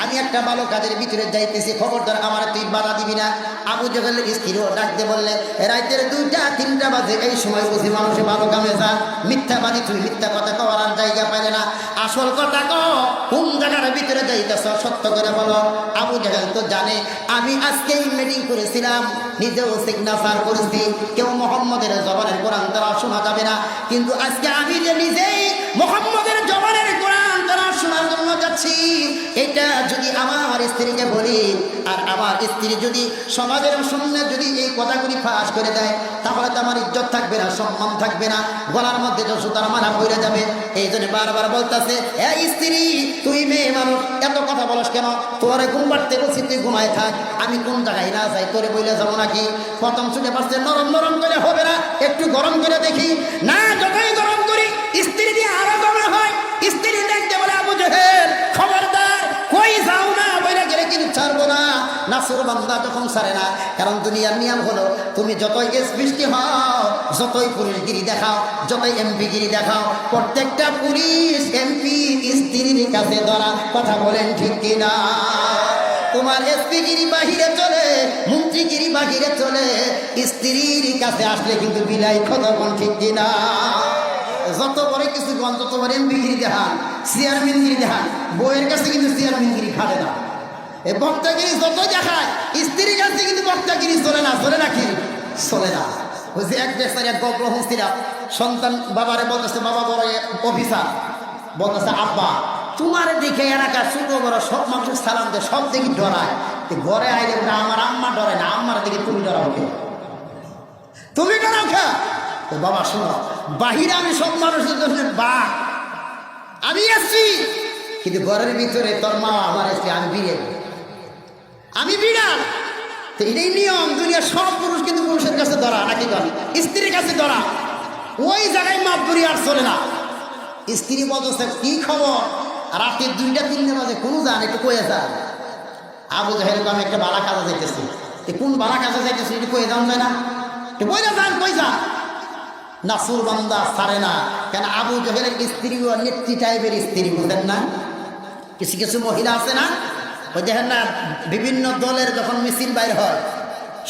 আমি একটা ভালো কাজের ভিতরে যাইতেছি, খবরদার আমার তুই বাধা দিবি না। আবু জেহেলের স্ত্রীও ডাক দিয়ে বললেন, রাতের 2টা-3টা বাজে এই সময় বুঝি মানুষে ভালো কামে যা, মিথ্যাবাদী তুমি, মিথ্যা কথা কওয়ার জায়গা পাইলে না, আসল কথা কও, কোন জায়গার ভিতরে যাইতেছ সত্য করে বলো। আবু জেহেল তো জানে আমি আজকেই মিটিং করেছিলাম, নিজেও সিগনেচার করেছি, কেউ মোহাম্মদের জবানের কোরআন তারা শোনা যাবে না, কিন্তু আজকে আমি যে নিজেই মোহাম্মদের জবানের কোরআন তারা শোনার জন্য যাচ্ছি, এটা যদি আমার স্ত্রীকে বলি আর আমার স্ত্রী যদি সমাজের সামনে যদি এই কথাগুলি ফাঁস করে দেয়, তাহলে তো আমার ইজ্জত থাকবে না, সম্মান থাকবে না, গলার মধ্যে তো সুতার মালা পড়ে যাবে। এই জন্য বারবার বলতেছে, এই স্ত্রী, তুই মেয়ে মানুষ, এত কথা বলস কেন? তোরে ঘুম পাড়তে বলছি, তুই ঘুমায় থাক, আমি কোন জায়গায় না যাই তোরে বইলে যাবো নাকি? প্রথম শুনে পারছে নরম নরম করে হবে না, একটু গরম করে দেখি না, যতই গরম করি স্ত্রী দিয়ে আরো গরম হয়। স্ত্রী দেখতে বলে, আবু জেহেল খবরদার, কই যাও না, বইলে গেলে কিন্তু ছাড়বো না। নাসুর বান্দা যখন ছাড়ে না, কারণ দুনিয়ার নিয়ম হলো তুমি যতই এসপিষ্টি হও, যতই পুলিশগিরি দেখাও, যতই এমপিগিরি দেখাও, প্রত্যেকটা পুলিশ এমপি স্ত্রীর কাছে ধরা। কথা বলেন ঠিক কিনা? তোমার এসপিগিরি বাহিরে চলে, মন্ত্রীগিরি বাহিরে চলে, স্ত্রীর কাছে আসলে কিন্তু বিলাই। কথা বল ঠিক কিনা? যত বড় কিছু গন, যত বড় এমপিগিরি দেখান, চেয়ারম্যানগিরি দেখান, বইয়ের কাছে কিন্তু চেয়ারম্যানগিরি খাটে না। এই বক্তাগিরি যত দেখায়, স্ত্রীর কাছে কিন্তু বক্তাগিরি চলে না। চলে নাকি? চলে না। ওই যে এক দেশের এক গল্প শুনছিলাম, সন্তান বাবারে বলতেছে, বাবা বড় অফিসার, বলতেছে, আব্বা তোমার দিকে এলাকা ছোট বড় সব মানুষের সালাম দেয়, সব দিকে ডরায়, ঘরে আইলে আমার আম্মা ডরায় না, আম্মার দিকে তুমি ডরাও কে? তুমি ডরাও খা? বাবা শোনো, বাহিরে আমি সব মানুষের জন্য বাঘ, আমি আসছি, কিন্তু ঘরের ভিতরে তোর মা আমার এসছে, আমি বিড়াল, আমি বিড়াল। তো এটাই নিয়ম, দুনিয়ার সব পুরুষ কিন্তু পুরুষের কাছে ধরা, নাকি বলে স্ত্রীর কাছে ধরা, ওই জায়গায় মাপ ধরি আর চলে না। স্ত্রী বলতেছে, কি খবর, রাতে 2টা-3টা বাজে কোনো যান, একটু কয়ে যান। আবু জেহেল আমি একটা বালা কাজে যাইতেছি, কোন বালা কাজে যাইতেছি একটু কয়ে যান যায় না, বইলা যান, কই যান? নাসুর বান্দা ছাড়ে না, কেন আবু জেহেলের স্ত্রীও নেত্রী টাইপের স্ত্রী, বুঝলেন না? কিছু কিছু মহিলা আছে না, ওই দেখেন না, বিভিন্ন দলের যখন মিছিল বাইর হয়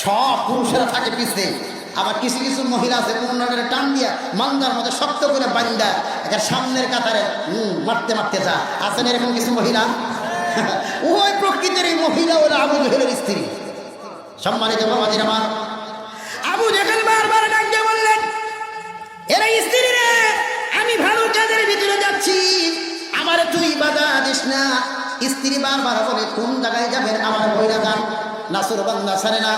সব পুরুষেরা থাকে পিছে, আবার কিছু কিছু মহিলা আছে পুনরায় টান দিয়া মান্দার মধ্যে শক্ত করে বান্দা একটা সামনের কাতারে মারতে মারতে যা। আছেন এরকম কিছু মহিলা? ওই প্রকৃতির এই মহিলা হলো আবু জেহেলের স্ত্রী। সম্মানিত বাবাজির আমার, আবু জেহেল বারবার ডাক দিয়ে বললেন, এরা স্ত্রী রে, আমি ভালো কাজের ভিতরে যাচ্ছি, আমার তুই বাধা দিস না। স্ত্রী বারবার বলে, কোন জায়গায় যাবেন, আমার বইরা যান। নাসুর বান্দা ছাড়ে না।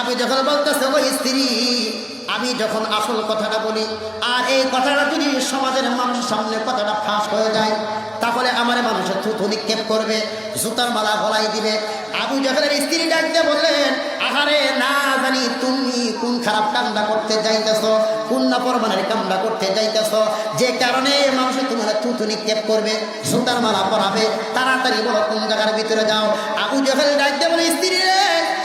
আবু জেহেল বলতেছে, ওই স্ত্রী, আমি যখন আসল কথাটা বলি আর এই কথাটা যদি সমাজের মানুষের সামনে কথাটা ফাঁস হয়ে যায়, তাহলে আমার মানুষের থুতু নিক্ষেপ করবে, জুতার মালা গলায় দিবে। আবু জেহেলের স্ত্রী ডাকতে বললেন, আহারে না জানি তুমি কোন খারাপ কামটা করতে যাইতেছ, কোন নাফরমানের কামটা করতে যাইতেছ, যে কারণে মানুষের তোমার থুতু নিক্ষেপ করবে, জুতার মালা পরাবে, তাড়াতাড়ি বলো কোন জায়গার ভিতরে যাও। আবু জেহেল ডাকতে বলে, স্ত্রী রে,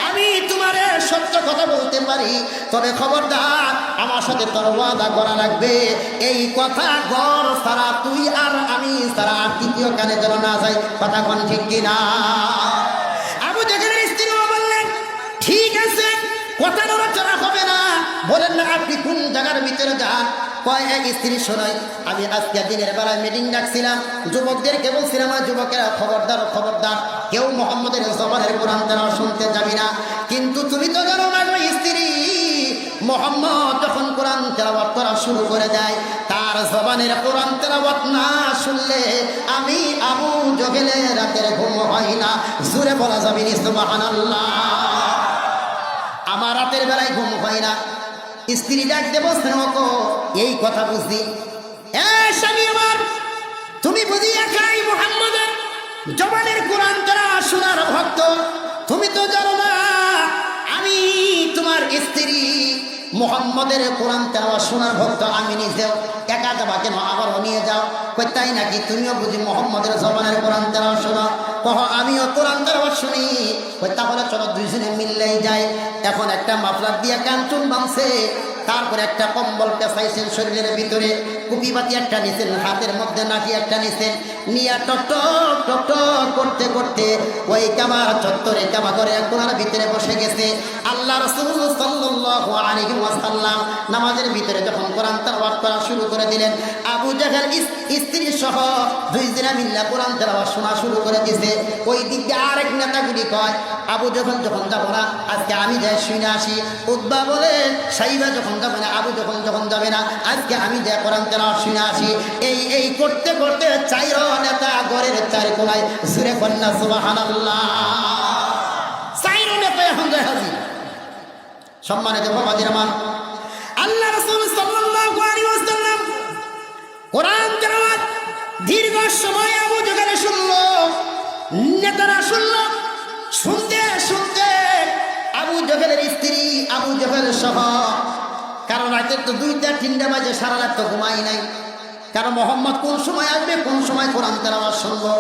আমি তোমার সত্য কথা বলতে পারি, তবে খবরদার আমার সাথে তোর ওয়াদা করা লাগবে, এই কথা ঘর সারা তুই আর আমি সারা তৃতীয় কানে যেন না যায়। কথা কোন ঠিক কিনা? আবু জেহেলের স্ত্রী বললেন, ঠিক আছে, কথা নড়াচড়া হবে না। বলেন না, আপনি কোন জায়গার ভিতরে যান? কয়, এক স্ত্রী শোনাই, আমি আজকে দিনের বেলায় মিটিং ডাকছিলাম, যুবকদেরকে বলছিলাম, যুবকেরা খবরদার খবরদার, কেউ মোহাম্মদের জবানের কোরআন তেলাওয়াত শুনতে যাবি না। কিন্তু তুমি তো জানো না গো স্ত্রী, মোহাম্মদ যখন কোরআন তেলাওয়াত করা শুরু করে দেয়, তার জবানের কোরআন তেলাওয়াত না শুনলে আমি আবু জেহেলের রাতের ঘুম হয় না। জোরে বলা যাবে নি সুবহানাল্লাহ। আমার রাতের বেলায় ঘুম হয় না। স্ত্রী ডাক দেব স্নেহকো, এই কথা বুঝি স্বামী আমার, তুমি বুঝি একাই মুহাম্মদের জবানের কোরআন তারা শোনার ভক্ত, তুমি তো জানো না আমি তোমার স্ত্রী মুহাম্মদের কোরআন তেলাওয়াত শোনার ভক্ত। আমি নিজেও একা যাবা কেন, আবারও নিয়ে যাও। কই তাই নাকি, তুমিও বুঝি মুহাম্মদের জবানের কোরআন তেলাওয়াত শোনো? কহ আমিও কোরআন তেলাওয়াত শুনি। কই তাহলে চলো দুইজনে মিললেই যাই। এখন একটা মাফলার দিয়ে কাঞ্চন বাঁধছে, তারপরে একটা কম্বল পেঁচাইছেন শরীরের ভিতরে, কুপিবাতি একটা নিছেন, হাতের মধ্যে নাকি একটা নিছেন, নিয়ে টকটক টকটক করতে করতে ওই কাবা চত্বরে কাবা ঘরে কোনার ভিতরে বসে গেছে। আল্লাহ রাসূল সাল্লাল্লাহু আলাইহি ওয়াসাল্লাম নামাজের ভিতরে যখন কোরআন তেলাওয়াত করা শুরু করে দিলেন, আবু জাহল স্ত্রী সহ দুইজনে মিল্লা কোরআন তেলাওয়াত শোনা শুরু করে দিয়েছে। ওই দিকে আরেক নেতাগুলি কয়, আবু যখন যাব না, আজকে আমি যাই শুনে আসি। উতবা বলে, সাইবা যখন যাবে না, আবু যখন যাবে না, আজকে আমি যাই কোরআন তেলাওয়াত শুনে আসি। এই করতে করতে চাইর নেতা ঘরের চার কোনায় সুরে কন্যা সুবহানাল্লাহ, চাইর নেতা এখন যায় হাজির। সম্মানিত বাবাজির আমার, আল্লাহ রাসূল সাল্লাল্লাহু আলাইহি ওয়াসাল্লাম কোরআন তেলাওয়াত দীর্ঘ সময় আবু জাহল শুনল, নেতারা শুনল। শুনতে শুনতে আবু জাহলের স্ত্রী আবু জাহল সহ, কারণ রাতের তো 2টা-3টা বাজে, সারা রাত তো ঘুমাই নাই। কারণ মোহাম্মদ কোন সময় আসবে, কোন সময় কোরআন তেলাওয়াত শুনবো,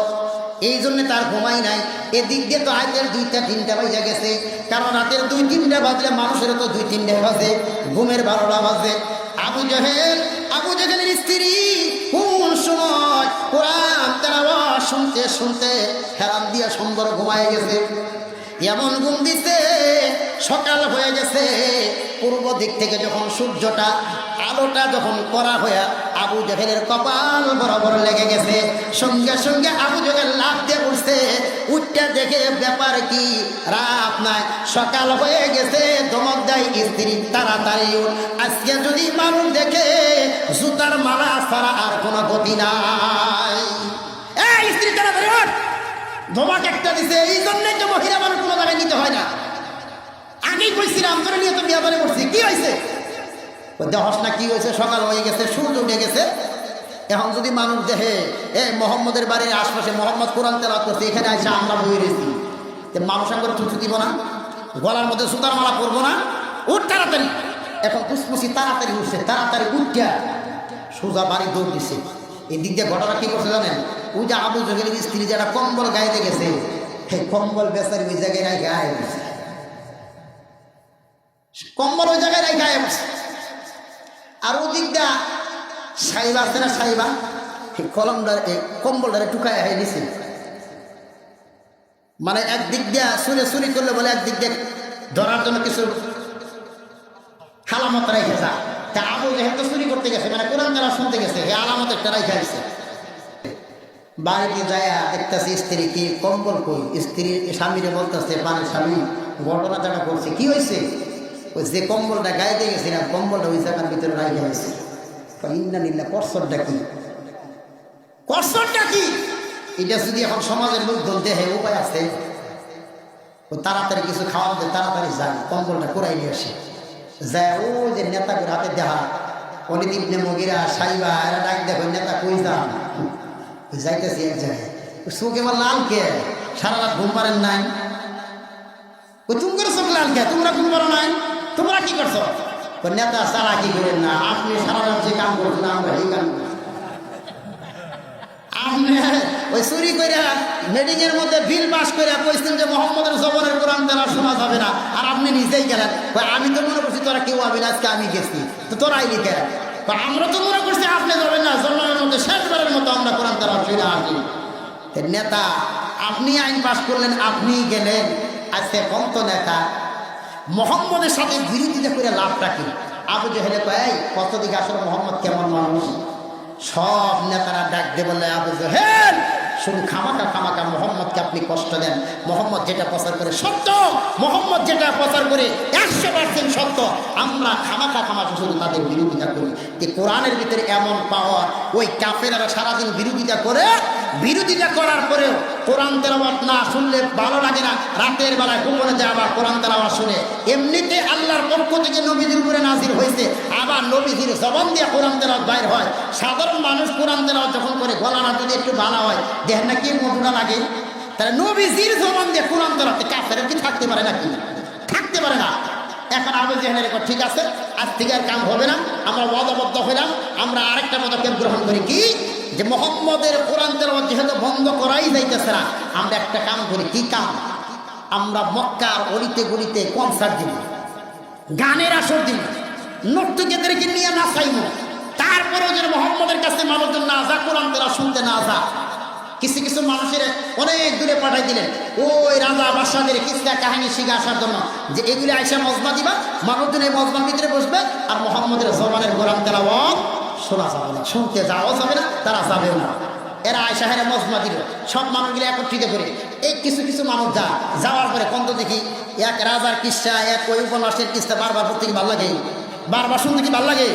এই জন্য তার ঘুমাই নাই। এদিক দিয়ে তো রাতের 2টা-3টা বাজে গেছে। কারণ রাতের 2-3টা বাজলে মানুষের তো 2-3টা বাজে, ঘুমের 12টা বাজে। আবু জাহলের স্ত্রী কোন সময় কোরআন তেলাওয়াত শুনতে শুনতে হেরান দিয়া সুন্দর ঘুমায় গেছে। এমন ঘুম দিছে, সকাল হয়ে গেছে। পূর্ব দিক থেকে যখন সূর্যটা আলোটা যখন করা হয়ে আবু জাহলের কপাল বরাবর লেগে গেছে, সঙ্গে সঙ্গে আবু জাহল লাফ দিয়ে উঠছে। উঠতে দেখে ব্যাপার কি, রাত নাই, সকাল হয়ে গেছে। ধমক দেয় স্ত্রী, তাড়াতাড়ি উঠ, আজকে যদি মানুষ দেখে জুতার মালা ছাড়া আর কোনো গতি নাই। এই স্ত্রী তাড়াতাড়ি উঠ, ধমক একটা দিছে। এই জন্যই তো মহিলা মানুষ কোনো জায়গায় নিতে হয় না। আগেই কইছিলাম তোরা নিয়ে তো বিয়া বাড়ি করছি, কি হয়েছে? দেহস না কি হয়েছে, সকাল হয়ে গেছে, সূর্য উঠে গেছে। এখন যদি মানুষ দেখে মোহাম্মদের বাড়ির আশপাশে মোহাম্মদ কোরআন তেলাওয়াত করছে, এখানে এসে আমরা বই রয়েছি, মানুষ আমরা থুতু দিব না, গলার মধ্যে সুতার মালা করবো না? উঠ তাড়াতাড়ি। এখন পুষ্পুষি তাড়াতাড়ি উঠছে, তাড়াতাড়ি উঠা সোজা বাড়ি দৌড় দিছে। এই দিক দিয়ে ঘটনা কি করছে জানেন? ওই যে আবু জাহলের স্ত্রী যারা কম্বল গায়ে গেছে, সেই কম্বল বেচারি ওই জায়গায় নাই গায়ে গেছে, কম্বল ওই জায়গায় নাই গায়ে বসে। আর ওদিক দিয়া সাইবা আছে না, সাইবা কম্বলটারে টুকায় হয়ে নিছে। মানে একদিক দিয়া চুরি করলে বলে, একদিক দিয়ে ধরার জন্য কিছু আলামত রেখে যা। তা আবু জাহেল তো চুরি করতে গেছে, মানে কোরআন তারা শুনতে গেছে, এই আলামত একটা রেখে আসছে। বাড়িতে যায় দেখতেছে স্ত্রী কি কম্বল কই, স্ত্রী স্বামীরে বলতেছে, মানে স্বামী ঘটনা যারা করছে, কি হয়েছে? ওই যে কম্বলটা গায়ে দিয়ে গেছিলাম, কম্বলটা ওই জায়গার ভিতরে রাখা হয়েছে। ইন্না নিল্লা, কষ্টটা কি, কষ্টটা কি? এটা যদি এখন সমাজের লোকজন দেহে, উপায় আছে, ও তাড়াতাড়ি কিছু খাওয়া দেয়, তাড়াতাড়ি যায় কম্বলটা করাই নিয়ে আসে। যায় ও যে নেতাকে হাতে দেখা, অলিদ ইবনে মুগিরা, সাইবা, এরা ডাক দেখো, নেতা কই যান? যাইতেছি এক জায়গায়। চোখ এবার লাল কে, সারা রাত ঘুম পারেন নাই? তুমি করে চোখ লাল কে, তোমরা ঘুম পারো নাই? তোমরা কি করছো? নেতা সারা কি করেন না, আপনি সারা রাত যে কাম করছেন, আমরা এই কাম করছি। আপনি ওই চুরি করে মিটিং এর মধ্যে বিল পাস করে কইছেন যে মোহাম্মদের জবানের কোরআন তেলাওয়াত শোনা যাবে না, আর আপনি নিজেই গেলেন। আমি তো মনে করছি তোরা কেউ আবি না, আজকে আমি গেছি, তো তোরা আইলি কেন? আমরা তো মনে করছি আপনি যাবেন না, জবানের মধ্যে শেষবারের মতো আমরা কোরআন তেলাওয়াত শুনে আসি। নেতা আপনি আইন পাস করলেন, আপনি গেলেন, আজকে কোন তো নেতা মোহাম্মদের সাথে বিরোধিতা করে লাভটা কি? আবু জাহেল কয়, কত দিকে আসলে মোহাম্মদ কেমন মানুষ? সব নেতারা ডাক দিয়ে বললে, আবু জাহেল শুধু খামাকা মোহাম্মদকে আপনি কষ্ট দেন। মোহাম্মদ যেটা প্রচার করে সত্য, মোহাম্মদ যেটা প্রচার করে 100% সত্য। আমরা খামাকা শুধু তাদের বিরোধিতা করি। এই কোরআনের ভিতরে এমন পাওয়ার, ওই কাফেররা সারাদিন বিরোধিতা করে বিরোধিতা করার পরেও কোরআন তেলাওয়াত না শুনলে ভালো লাগে না, রাতের বেলায় গোপনে যায় আবার কোরআন তেলাওয়াত শুনে। এমনিতে আল্লাহর পক্ষ থেকে নবীজির উপরে নাজির হয়েছে, আবার নবীজির জবান দিয়ে কোরআন তেলাওয়াত বাইর হয়। সাধারণ মানুষ কোরআন তেলাওয়াত যখন করে গলাটা যদি একটু ভালো হয়, দেখেন না কি মধুরা লাগে। তাহলে নবীজির জবান দিয়ে কোরআন তেলাওয়াত কাফের কি থাকতে পারে নাকি? থাকতে পারে না। এখন আবু জেহেলের উপর ঠিক আছে, আজ থেকে আর কাম হবে না, আমরা ওয়াদাবদ্ধ হইলাম, আমরা আরেকটা পদক্ষেপ গ্রহণ করি। কি? যে মোহাম্মদের কোরআন তেলাওয়াত যেহেতু বন্ধ করাই যাইতেছে না, আমরা একটা কাম করি। কি কাম? আমরা মক্কার অলিতে গলিতে কনসার্ট দিব, গানের আসর দিব, নর্তকীদেরকে নিয়ে নাচাইব। তারপরেও যেন মোহাম্মদের কাছে মানুষজন না যা, কোরআন তেলাওয়াত শুনতে না যা। কিছু কিছু মানুষের অনেক দূরে পাঠাই দিলেন ওই রাজা বাদশাদের কিসা কাহিনী শিখে আসার জন্য, যে এগুলি আইসা মজমা দিবা, মানুষজন এই মজমার ভিতরে বসবে, আর মোহাম্মদের জবানের কোরআন তেলাওয়াত শোনা যাবে না, শুনতে যাওয়া যাবে না, তারা যাবেও না। এরা আয়সা হেরা মজমা দিল, সব মানুষগুলো একত্রিত করে। এই কিছু কিছু মানুষ যাওয়ার পরে কন্ত দেখি এক রাজার কিসা, এক ওই উপন্যাসের কিসা বারবার পড়তে কি ভাল লাগে, বারবার শুনতে কি ভাল লাগে?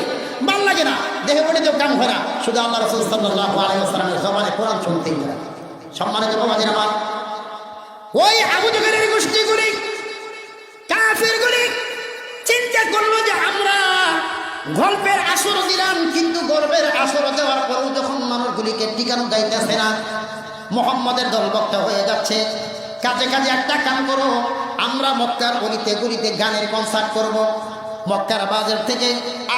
ভাল লাগে না। দেখে পড়ে তো কাম হয় না, শুধু আল্লাহ রাসূল সাল্লাল্লাহু আলাইহি ওয়াসাল্লামের জবানে কোরআন শুনতেই হয়। সম্মানিত বাবাজির আমার, ওই আবু জেহেলের গোষ্ঠীগুলি, কাফেরগুলি চিন্তা করলো যে আমরা গল্পের আসর দিলাম, কিন্তু গল্পের আসর দেওয়ার পরেও যখন মানুষগুলিকে টিকানো যাইতেছে না, মুহাম্মদের দলবদ্ধ হয়ে যাচ্ছে, কাজে কাজে একটা কাম করো, আমরা মক্কার গলিতে গলিতে গানের কনসার্ট করব। মক্কার বাজার থেকে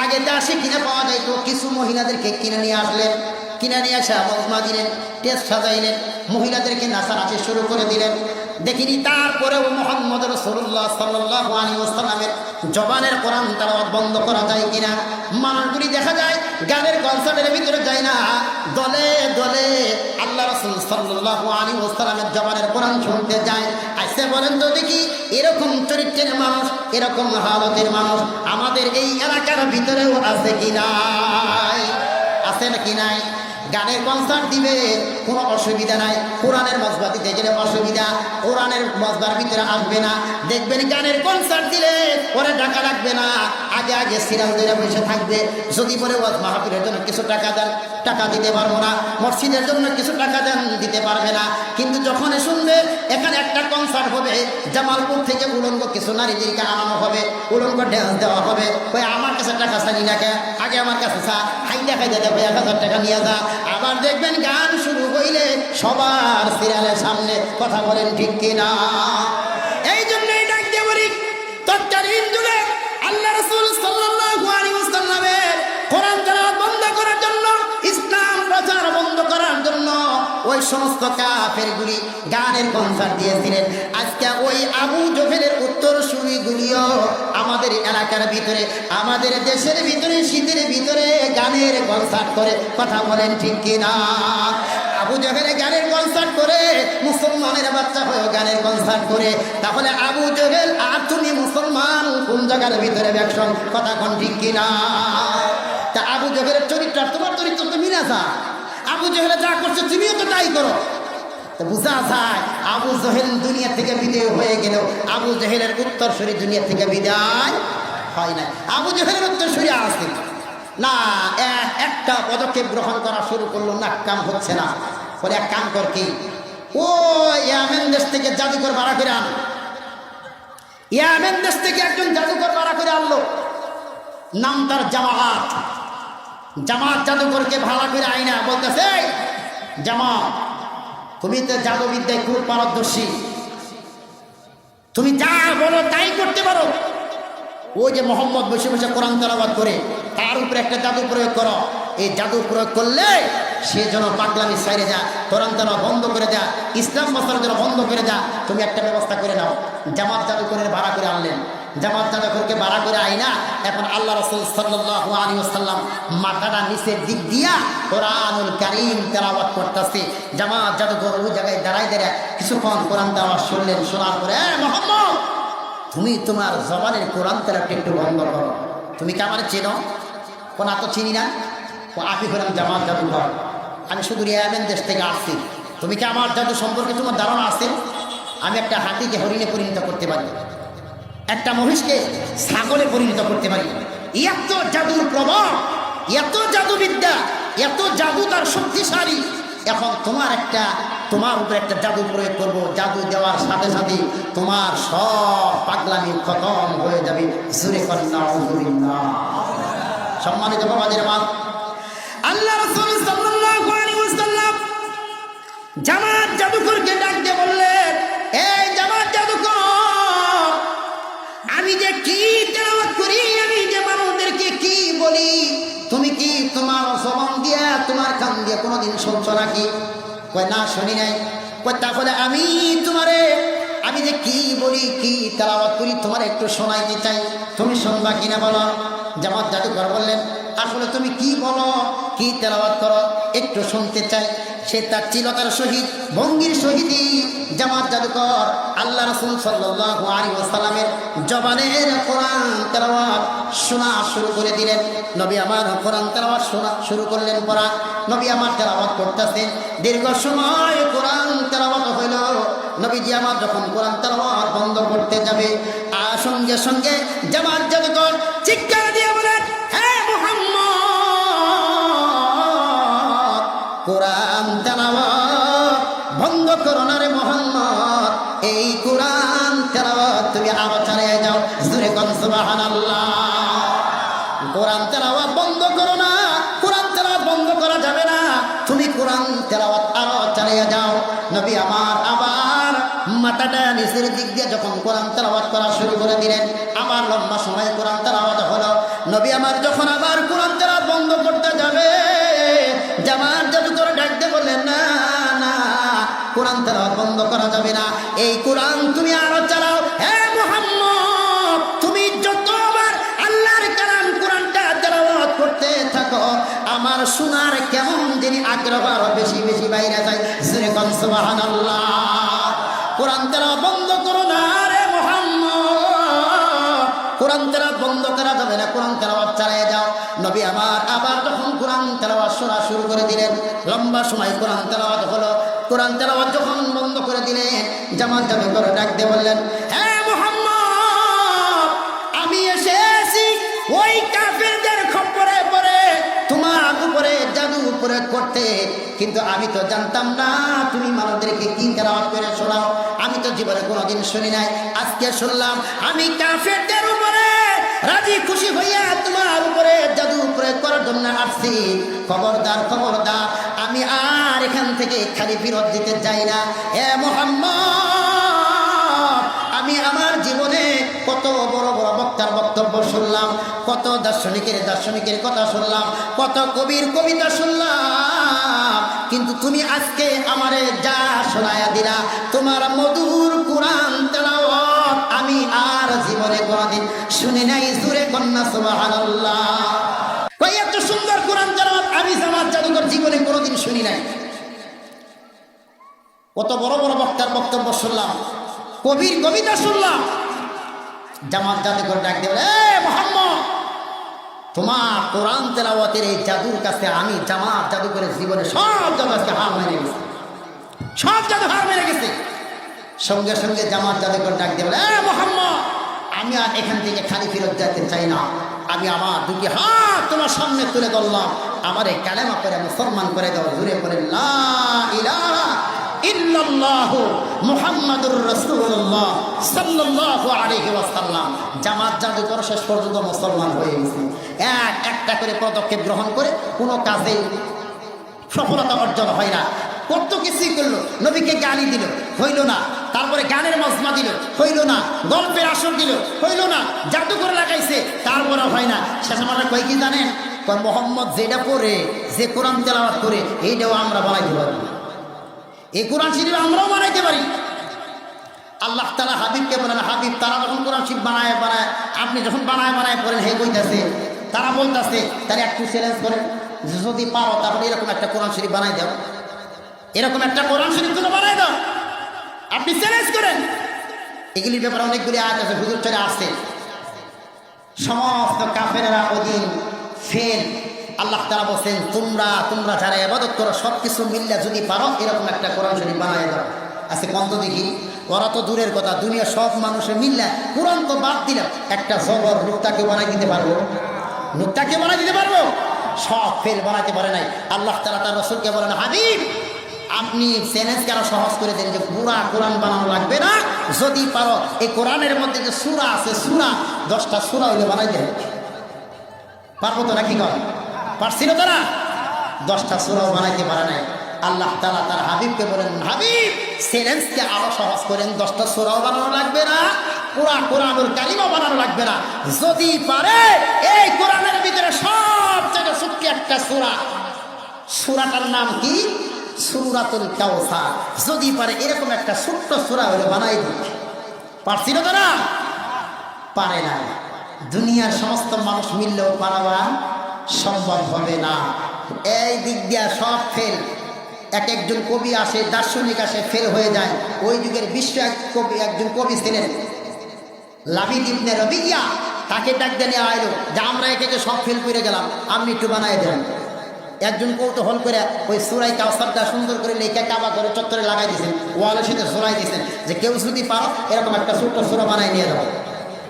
আগে যা আসে কিনে পাওয়া যায় তো কিছু মহিলাদেরকে কিনে নিয়ে আসলেন, কিনে নিয়ে আসা মজমা দিলেন, টেস্ট সাজাইলেন, মহিলাদেরকে নাচানাচি শুরু করে দিলেন। দেখিনি তারপরেও মুহাম্মদ রাসূলুল্লাহ সাল্লাল্লাহু আলাইহি ওয়াসাল্লামের জবানের কোরআন তেলাওয়াত বন্ধ করা যায় কিনা। মানুষগুলি দেখা যায় গানের কনসার্টের ভিতরে যায় না, দলে দলে আল্লাহ রাসূল সাল্লাল্লাহু আলাইহি ওয়াসাল্লামের জবানের কোরআন শুনতে যায়। আইসে বলেন তো দেখি, এরকম চরিত্রের মানুষ, এরকম হালতের মানুষ আমাদের এই এলাকার ভিতরেও আছে কি নাই? আছে নাকি নাই? গানের কনসার্ট দিবে, কোনো অসুবিধা নাই। কোরআনের মজবা দিতে গেলে অসুবিধা, কোরআনের মজবার ভিতরে আসবে না। দেখবেন গানের কনসার্ট দিলে পরে টাকা লাগবে না, আগে আগে সিরিয়াল ধরে বসে থাকবে। যদি পরে ওয়াজ মাহফিলের জন্য কিছু টাকা দেন, টাকা দিতে পারবো না। মসজিদের জন্য কিছু টাকা দেন, দিতে পারবে না। কিন্তু যখন শুনবে এখানে একটা কনসার্ট হবে, জামালপুর থেকে উলঙ্গ কিছু নারীদেরকে আনানো হবে, উলঙ্গ ড্যান্স দেওয়া হবে, ওই আমার কাছে টাকা চাই না, আগে আমার কাছে চা, হাইলা খাইতে যাবে 1000 টাকা নিয়ে যা। আবার দেখবেন গান শুরু হইলে সবার সিরিয়ালের সামনে। কথা বলেন ঠিক কিনা? এই জন্যই ডাক দিয়ে বলি, তৎকালীন যুগে আল্লাহ রাসূল সাল্লাল্লাহু আলাইহি ওয়াসাল্লামের কোরআন তেলাওয়াত বন্ধ করার জন্য, ইসলাম প্রচার বন্ধ করার জন্য ওই সমস্ত কাফেরগুলি গানের কনসার্ট দিয়েছিলেন। আজকে ওই আবু জেহেলের উত্তরসূরিগুলিও আমাদের এলাকার ভিতরে, আমাদের দেশের ভিতরে, শীতের ভিতরে গানের কনসার্ট করে। কথা বলেন ঠিক কিনা? আবু জেহেল গানের কনসার্ট করে, মুসলমানের বাচ্চা হয়েও গানের কনসার্ট করে। তাহলে আবু জেহেল আর তুমি মুসলমান কোন জায়গার ভিতরে ব্যবসন? কথা কোন ঠিক কিনা? তা আবু জেহেলের চরিত্র তোমার চরিত্র তো মিলা যা, আবু জেহেল যা করছে তুমিও তো তাই করো। বুঝা যায় আবু জেহেল দুনিয়া থেকে বিদায় হয়ে গেল, আবু জেহেলের উত্তরসূরি দুনিয়া থেকে বিদায় হয় না। আবু জেহেলের উত্তরসূরি আছে না, একটা পদক্ষেপ গ্রহণ করা শুরু করলো না, কাম হচ্ছে না। পরে এক কাম কর, কি ও ইয়ামেন দেশ থেকে জাদুকর ভাড়া করে আন। ইয়ামেন দেশ থেকে একজন জাদুকর ভাড়া করে আনলো, নাম তার জামাত। জামাত জাদুকরকে ভাড়া করে আইনা বলতেছে, জামাত তুমি তো জাদুবিদ্যায় খুব পারদর্শী, তুমি যা বলো তাই করতে পারো। ওই যে মোহাম্মদ বসে বসে কোরআন তেলাওয়াত করে, তার উপরে একটা জাদু প্রয়োগ করো। এই জাদু প্রয়োগ করলে সে যেন পাগলামি সাইরে যা, কোরআন তেলাওয়াত বন্ধ করে দেয়া, ইসলাম মশার যেন বন্ধ করে দেয়া। তুমি একটা ব্যবস্থা করে নাও। জামাত জাদুকরের ভাড়া করে আনলেন। জামাত জাদুকরকে ভাড়া করে আইনা এখন আল্লাহ রাসূল সাল্লাল্লাহু আলাইহি ওয়াসাল্লাম মাথাটা নিচের দিক দিয়া কোরআনুল কারীম তেলাওয়াত করতেছে। জামাত জাদুকর ওই জায়গায় দাঁড়ায় দাঁড়ায় কিছুক্ষণ কোরআন তেলাওয়াত শুনলেন। শোনার পরে, মোহাম্মদ তুমি তোমার জবানের কোরআন তেলাওয়াত একটু বন্ধ করো। তুমি কি আমার চেনো? কোন তো চিনি না। ও আপনি হলাম জামাত জাদুকর, আমি শুধু ইয়ামেন দেশ থেকে আসছি। তুমি কি আমার জাদু সম্পর্কে তোমার ধারণা আছে? আমি একটা হাতিকে হরিণে পরিণত করতে পারি, একটা মহিষকে ছাগলে পরিণত করতে পারি। এত জাদুর প্রভাব, এত জাদুবিদ্যা, এত জাদু তার শক্তিশালী, এখন তোমার উপরে একটা জাদু প্রয়োগ করব, জাদু দেওয়ার সাথে সাথে তোমার সব পাগলামি খতম হয়ে যাবে। জোরে কন্যা আলহামদুলিল্লাহ। সম্মানিত বাবাদের মা, আল্লাহ রাসূল সাল্লাল্লাহু আলাইহি ওয়াসাল্লাম জামাত জাদুকরকে ডাক দিয়ে বললেন, এই জামাত জাদুকর, আমি যে কি তেলাওয়াত করি, আমি যে মানুষদেরকে কি বলি, তুমি কি তোমার জবান দিয়া তোমার কান দিয়ে কোনোদিন শুনছো নাকি? কয় না, শুনি নাই। কয় তাহলে আমি যে কি বলি, কি তেলাওয়াত করি তোমার একটু শোনাইতে চাই, তুমি শুনবা কিনা বলো। জামাত জাদুকর বললেন, আসলে তুমি কি বলো, কি তেলাওয়াত করো, একটু শুনতে চাই। সে তার চিলতার সহিত ভঙ্গির সহিতই জামাত জাদুকর আল্লাহ রাসূল সাল্লাল্লাহু আলাইহি ওয়াসাল্লামের জবানের কোরআন তেলাওয়াত শোনা শুরু করে দিলেন। নবী আমার কোরআন তেলাওয়াত শোনা শুরু করলেন। পড়া নবী আমার তেলাওয়াত করতেছেন, দীর্ঘ সময় কোরআন তেলাওয়াত হইল। নবীজি আমার যখন কোরআন তেলাওয়াত বন্ধ করতে যাবে, সঙ্গে সঙ্গে জামাত জাদুকর চিৎকার দিয়ে বলেন, হে মুহাম্মদ, কোরআন তেলাওয়াত বন্ধ করো না রে মুহাম্মদ, এই কোরআন তেলাওয়াত তুমি আরো চালিয়ে যাও। জোরে কোন সুবহানাল্লাহ। কোরআন তেলাওয়াত বন্ধ করো না, কোরআন তেলাওয়াত বন্ধ করা যাবে না, তুমি কোরআন তেলাওয়াত আরো চালিয়ে যাও। নবী আমার আবার মাথাটা নিচের দিক দিয়ে যখন কোরআন তেলাওয়াত করা শুরু করে দিলেন, আবার লম্বা সময় কোরআন তেলাওয়াত হলো। নবী আমার যখন আবার কোরআন তেলাওয়াত বন্ধ করতে যাবে, জামাত জাদুকর ডাক দিয়ে বললেন, না না, কোরআন তেলাওয়াত বন্ধ করা যাবে না, এই কোরআন তুমি আরো চালাও। হে মুহাম্মদ, তুমি যতবার আল্লাহর কালাম কোরআনটা তেলাওয়াত করতে থাকো, আমার শোনার কেমন যিনি আগ্রহ আরো বেশি বেশি বাইরে যায়। জোরে কোন সুবহানাল্লাহ। কোরআন তেলাওয়াত বন্ধ করো না রে মুহাম্মদ, কোরআন তেলাওয়াত বন্ধ করা যাবে না, কোরআন তেলাওয়াত চালিয়ে যাও। নবী আমার আবার যখন কোরআন তেলাওয়াত শোনা শুরু করে দিলেন, লম্বা সময় কোরআন তেলাওয়াত হলো। কোরআন তেলাওয়াত যখন বন্ধ করে দিলেন, জামাত জাদুকর ডাক দিয়ে বললেন, হে মুহাম্মদ, আমি এসেছি ওই কাফেরদের খপ্পরে পড়ে তোমার উপরে জাদু প্রয়োগ করতে, কিন্তু আমি তো জানতাম না তুমি মানুষদেরকে কি তেলাওয়াত করে শোনাও, আমি তো জীবনে কোনোদিন শুনি নাই, আজকে শুনলাম। আমি কাফেরদের উপরে রাজি খুশি হইয়া তোমার উপরে জাদু প্রয়োগ করার জন্য আসছি। খবরদার খবরদার, আমি আর এখান থেকে খালি ফিরত দিতে চাই না। হে মুহাম্মদ, আমি আমার জীবনে কত বড় বড় বক্তার বক্তব্য শুনলাম, কত দার্শনিকের কথা শুনলাম, কত কবির কবিতা শুনলাম, কিন্তু তুমি আজকে আমারে যা শোনায়া দিলা, তোমার মধুর কোরআন তেলাওয়াত আমি আর জীবনে কোনদিন শুনি নাই। জোরে কন্যা সুবহানাল্লাহ। কই এত সুন্দর কোরআন তেলাওয়াত আমি জামাত জাদুকর জীবনে কোনদিন শুনি নাই। কত বড় বড় বক্তার বক্তব্য শুনলাম, কবির কবিতা শুনলাম। জামাত জাদুকর ডাক দিয়ে বলে, এ মুহাম্মদ, তোমার কোরআন তেলাওয়াতের এই জাদুর কাছে আমি জামাত জাদুকরের জীবনে সব জাদু আজকে হার মেরে গেছে, সব জাদু হার মেরে গেছে। সঙ্গে সঙ্গে জামাত জাদুকর ডাক দিয়ে বলে, এ মুহাম্মদ, আমি আর এখান থেকে খালি ফেরত যেতে চাই না, আমি আমার দুটি হাত তোমার সামনে তুলে ধরলাম, আমারে কালেমা করে মুসলমান করে দাও। জুড়ে করে লা ইলাহা ইল্লাল্লাহু মুহাম্মাদুর রাসূলুল্লাহ সাল্লাল্লাহু আলাইহি ওয়াসাল্লাম। জামাত জাদুকর শেষ পর্যন্ত মুসলমান হয়ে গেছে। একটা করে পদক্ষেপ গ্রহণ করে কোনো কাজে সফলতা অর্জন হয় না। কত কিছুই করলো, নবীকে গালি দিল, হইল না, তারপরে গানের মজমা দিল, হইল না, গল্পের আসর দিল, হইল না, জাদুকর লাগাইছে, তারপরে হয় না। শেষ আমরা কই কি জানেন, মোহাম্মদ যেটা পড়ে, যে কোরআন তেলাওয়াত করে, এইটাও আমরা বানাইতে পারি, এই কোরআন শরীফ আমরাও বানাইতে পারি। আল্লাহ তাআলা হাবিবকে বলেন, হাবিব, তারা যখন কোরআন শরীফ বানায় আপনি যখন বানায় পড়েন, হে কইতাছে, তারা বলতেছে, তারা একটু চ্যালেঞ্জ করেন, যদি পারো তাহলে এরকম একটা কোরআন শরীফ বানাই দাও, এরকম একটা কোরআন শরীফ তুমি বানাই দাও, আপনি চ্যালেঞ্জ করেন। এগুলির ব্যাপারে অনেকগুলি আয়াত আছে, হুজুর চলে আসছে। সমস্ত কাফেরেরা ওদিন ফেল। আল্লাহ তাআলা বলছেন, তোমরা যারা ইবাদত করো সবকিছু মিল্লা যদি পারো এরকম একটা কোরআন শরীফ বানাই দাও। আজকে বন্ধ দেখি, ওরা তো দূরের কথা, দুনিয়া সব মানুষের মিল্লা, কোরআন তো বাদ দিলাম, একটা জবর নুক্তাকে বানাই দিতে পারবো, নুক্তাকে বানাই দিতে পারবো, সব ফেল বানাইতে পারে নাই। আল্লাহ তাআলা তার রাসূলকে বলেন, হাবিব, আপনি চ্যালেঞ্জকে আরো সহজ করে দেন যে পুরা কোরআন বানানো লাগবে না, যদি পারো এই কোরআনের মধ্যে যে সূরা আছে সূরা 10টা সূরা হইলে বানাই দেন। পারবো তো নাকি কর? পারছিল তো না? 10টা সূরাও বানাইতে পারে নাই। আল্লাহ তাআলা তার হাবিবকে বলেন, হাবিব চ্যালেঞ্জকে আরো সহজ করেন, 10টা সূরাও বানানো লাগবে না, পুরা কোরআনুল কারিমও বানানো লাগবে না, যদি পারে এই কোরআনের ভিতরে সবচেয়ে ছোট্ট একটা সূরা, সূরাটার নাম কি? সূরাতুল কাউসার, যদি পারে এরকম একটা ছোট্ট সূরা হলে বানাই দিক। পারছিল তো না? পারে না। দুনিয়ার সমস্ত মানুষ মিললেও পারাবা সম্ভব হবে না। এই দিক দিয়া সব ফেল। একজন কবি আসে, দার্শনিক আসে, ফেল হয়ে যায়। ওই যুগের বিশ্ব একজন কবি ছিলেন লাবিদ ইবনে রবিয়া, তাকে ডাক দিয়ে আইলো যে আমরা একে সব ফেল করে গেলাম, আপনি একটু বানাই দেন। একজন কৌতূহল করে ওই সূরা কাউসারটা সুন্দর করে লেখা কাবা করে চত্বরে লাগাই দিয়েছেন, ওয়ালের সাথে সরাই দিয়েছেন যে কেউ যদি পারো এরকম একটা ছোট্ট সূরা বানাই নিয়ে যাও।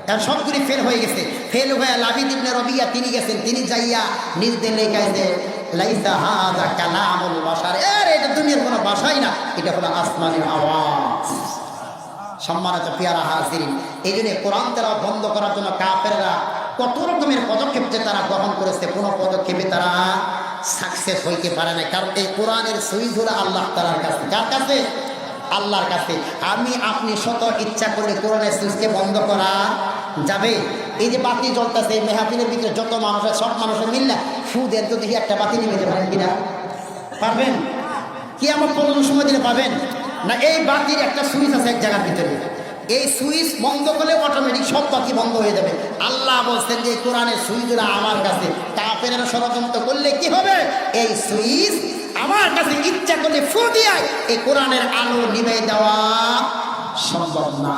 কারণ সবগুলি ফেল হয়ে গেছে। ফেল হয়ে লাবিদ ইবনে রবিয়া তিনি গেছেন, তিনি যাইয়া নিজদের লেখাইছে লাইসা হাযা কালামুল বাশার, এটা দুনিয়ার কোনো ভাষাই না, এটা হলো আসমানের আওয়াজ। সম্মানিত পিয়ারা হাজিরিন, এই জন্য কোরআন তেলাওয়াত বন্ধ করার জন্য কাফেররা কত রকমের পদক্ষেপ যে তারা গ্রহণ করেছে, কোনো পদক্ষেপে তারা সাকসেস হইতে পারে না। কারণ এই কোরআনের সুইচ হলো আল্লাহ তাআলার কাছে। কার কাছে? আল্লাহর কাছে। আমি আপনি শত ইচ্ছা করলে কোরআনের সুইচকে বন্ধ করা যাবে? এই যে বাতি জ্বলতেছে, এই মেহফিলের ভিতরে যত মানুষ আছে সব মানুষের মিললে ফু দেন তো দেখি একটা বাতি নিয়ে যেতে পারেন কিনা? পারবেন? কিয়ামত পর্যন্ত সময় দিলে পাবেন না? এই বাতির একটা সুইচ আছে এক জায়গার ভিতরে, এই সুইচ বন্ধ করলে অটোমেটিক সব বাতি বন্ধ হয়ে যাবে। আল্লাহ বলছেন যে কোরআনের সুইচগুলো আমার কাছে, কাফেরেরা ষড়যন্ত্র করলে কি হবে? এই সুইচ আমার কাছে ইচ্ছা করলে ফু দিয়ে এই কোরআনের আলো নিভে দেওয়া সম্ভব না।